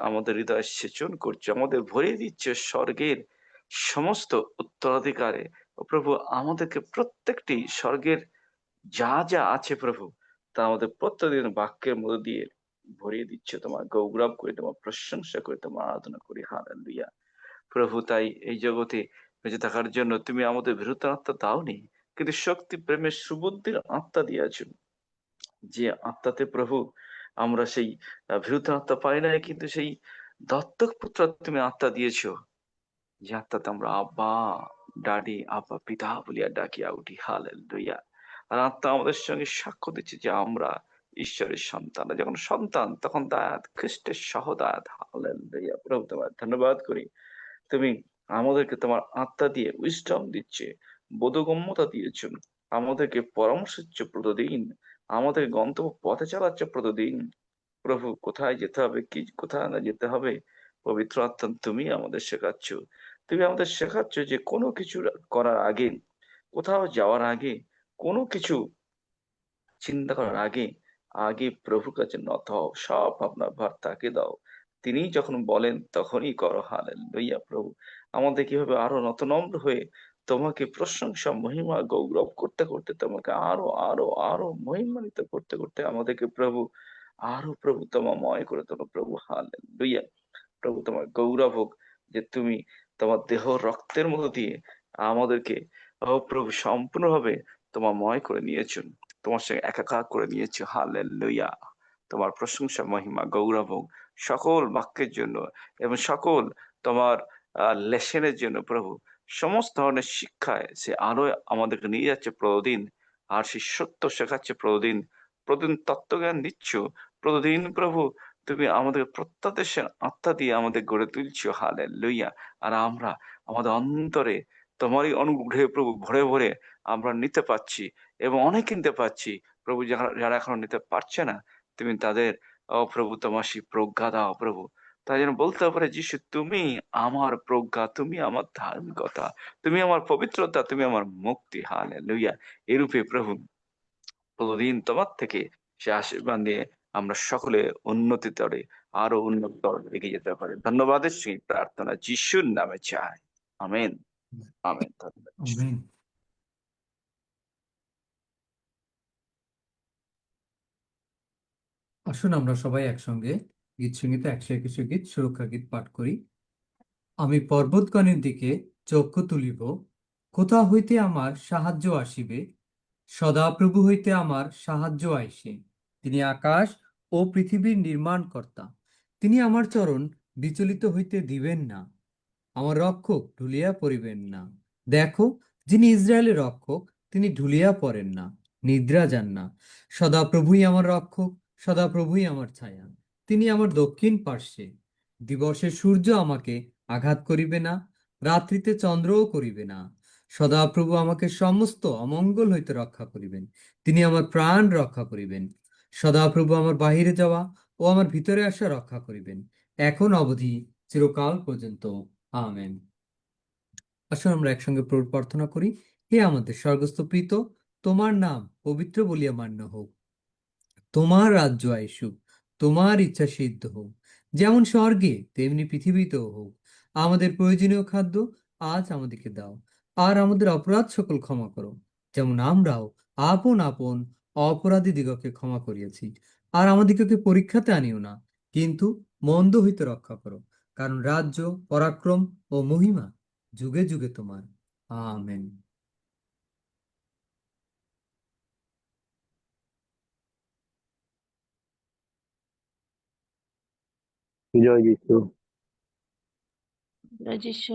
S14: আমাদের হৃদয় সেচন করছো, আমাদের ভরিয়ে দিচ্ছে স্বর্গের সমস্ত উত্তরাধিকারে। ও প্রভু, আমাদেরকে প্রত্যেকটি স্বর্গের যা যা আছে প্রভু, তা আমাদের প্রত্যেকদিন বাক্যের মধ্যে দিয়ে ভরিয়ে দিচ্ছে। তোমার গৌরব করে, তোমার প্রশংসা করে, তোমার আরাধনা করি। হালেলুয়া প্রভু। তাই এই জগতে বেঁচে থাকার জন্য তুমি আমাদের বিরুদ্ধে আত্মা দাওনি, কিন্তু শক্তি, প্রেমের, সুবুদ্ধির আত্মা দিয়েছো, যে আত্মাতে প্রভু আমরা সেই বিরুদ্ধে আত্মা পাই নাই, কিন্তু সেই দত্তক পুত্র তুমি আত্মা দিয়েছো, যে আত্মাতে আমরা আব্বা, ডাডি, আব্বা, পিতা বলিয়া ডাকিয়া উঠি। হালেলুয়া। আর আত্মা আমাদের সঙ্গে সাক্ষ্য দিচ্ছে যে আমরা ঈশ্বরের সন্তান। যখন সন্তান তখন দায়াত, খ্রিস্টের সহদায়াত। হালেলুয়া প্রভু, তোমার ধন্যবাদ করি। তুমি আমাদেরকে তোমার আত্মা দিয়ে উইসডম দিচ্ছে, বোধগম্যতা দিয়েছেন, আমাদেরকে পরামর্শ দিচ্ছ প্রতিদিন, আমাদের গন্তব্য পথে চালাচ্ছ প্রতিদিন। প্রভু, কোথায় যেতে হবে, কি কোথায় না যেতে হবে, পবিত্র আত্মা তুমি আমাদের শেখাচ্ছ। তুমি আমাদের শেখাচ্ছ যে কোনো কিছু করার আগে, কোথাও যাওয়ার আগে, কোনো কিছু চিন্তা করার আগে আগে প্রভুর কাছে নত হও, সব আপনার ভার তাকে দাও, তিনি যখন বলেন তখনই করো। হালেলুইয়া। প্রভু, আমাদের কিভাবে আরো নতনম্র হয়ে তোমাকে প্রশংসা, মহিমা, গৌরব করতে করতে, তোমাকে আরো আরো আরো মহিমান্বিত করতে করতে আমাদেরকে প্রভু আরো প্রভু তোমাময় করে তোলো। প্রভু, হালেলুইয়া। প্রভু, তোমার গৌরব হোক যে তুমি তোমার দেহ রক্তের মধ্য দিয়ে আমাদেরকে, ও প্রভু, সম্পূর্ণভাবে তোমাময় করে নিয়েছেন, তোমার সঙ্গে একাকার করে নিয়েছে। হালেলুইয়া। তোমার প্রশংসা, মহিমা, গৌরব হোক সকল বাক্যের জন্য এবং সকল তোমার লেসনের জন্য। প্রভু, সমস্ত ধরনের শিক্ষায় সে আলো আমাদেরকে নিয়ে যাচ্ছে প্রতিদিন, আর সেই সত্য শেখাচ্ছে প্রতিদিন, প্রতিদিন তত্ত্বজ্ঞান দিচ্ছ প্রতিদিন। প্রভু, তুমি আমাদের প্রত্যাদেশের আত্মা দিয়ে আমাদের গড়ে তুলছো। হালেলুইয়া। আর আমরা আমাদের অন্তরে তোমারই অনুগ্রহে প্রভু ভরে ভরে আমরা নিতে পারছি, এবং অনেক নিতে পারছি। প্রভু, যারা যারা এখনো নিতে পারছে না, তুমি তাদের, ও প্রভু, তোমার সেই প্রজ্ঞা দাও প্রভু, তাই যেন বলতে পারে, যিশু তুমি আমার প্রজ্ঞা, তুমি আমার ধার্মিকতা, তুমি আমার পবিত্রতা, তুমি আমার মুক্তি। হালেলুইয়া। এরূপে প্রভু প্রতিদিন তোমার থেকে সে আশীর্বাদ নিয়ে আমরা সকলে উন্নতি তরে আরো উন্নত তরে এগিয়ে যেতে পারি। ধন্যবাদের সেই প্রার্থনা যিশুর নামে চাই। আমেন। আমেন। ধন্যবাদ।
S2: আমেন। আসুন আমরা সবাই একসঙ্গে গীত সঙ্গীতে 121 গীত সুরক্ষা গীত পাঠ করি। আমি পর্বতগণের দিকে চক্ষু তুলিব, কোথা হইতে আমার সাহায্য আসিবে? সদাপ্রভু হইতে আমার সাহায্য আইসে। তিনি আকাশ ও পৃথিবীর নির্মাণকর্তা। তিনি আমার চরণ বিচলিত হইতে দিবেন না, আমার রক্ষক ঢুলিয়া পড়িবেন না। দেখো, যিনি ইসরায়েলের রক্ষক, তিনি ঢুলিয়া পড়েন না, নিদ্রা যান না। সদাপ্রভুই আমার রক্ষক, সদাপ্রভুই আমার ছায়া। তিনি আমার দক্ষিণ পার্শ্বে। দিবসে সূর্য আমাকে আঘাত করিবে না, রাত্রিতে চন্দ্রও করিবে না। সদাপ্রভু আমাকে সমস্ত অমঙ্গল হইতে রক্ষা করিবেন। তিনি আমার প্রাণ রক্ষা করিবেন। সদাপ্রভু আমার বাহিরে যাওয়া ও আমার ভিতরে আসা রক্ষা করিবেন, এখন অবধি চিরকাল পর্যন্ত। আমেন। আসুন আমরা একসঙ্গে প্রার্থনা করি। হে আমাদের স্বর্গস্থ পিত, তোমার নাম পবিত্র বলিয়া মান্য হোক, তোমার রাজ্য আইসুক, তোমার ইচ্ছা সিদ্ধ হোক, যেমন স্বর্গে তেমনি পৃথিবীতেও হোক। আমাদের প্রয়োজনীয় খাদ্য আজ আমাদেরকে দাও, আর আমাদের অপরাধ সকল ক্ষমা করো, যেমন আমরাও আপন আপন অপরাধী দিগকে ক্ষমা করিয়াছি। আর আমাদিগকে পরীক্ষাতে আনিও না, কিন্তু মন্দ হইতে রক্ষা করো, কারণ রাজ্য, পরাক্রম ও মহিমা যুগে যুগে তোমার। আমেন।
S7: জয় যিশু।
S6: যিশু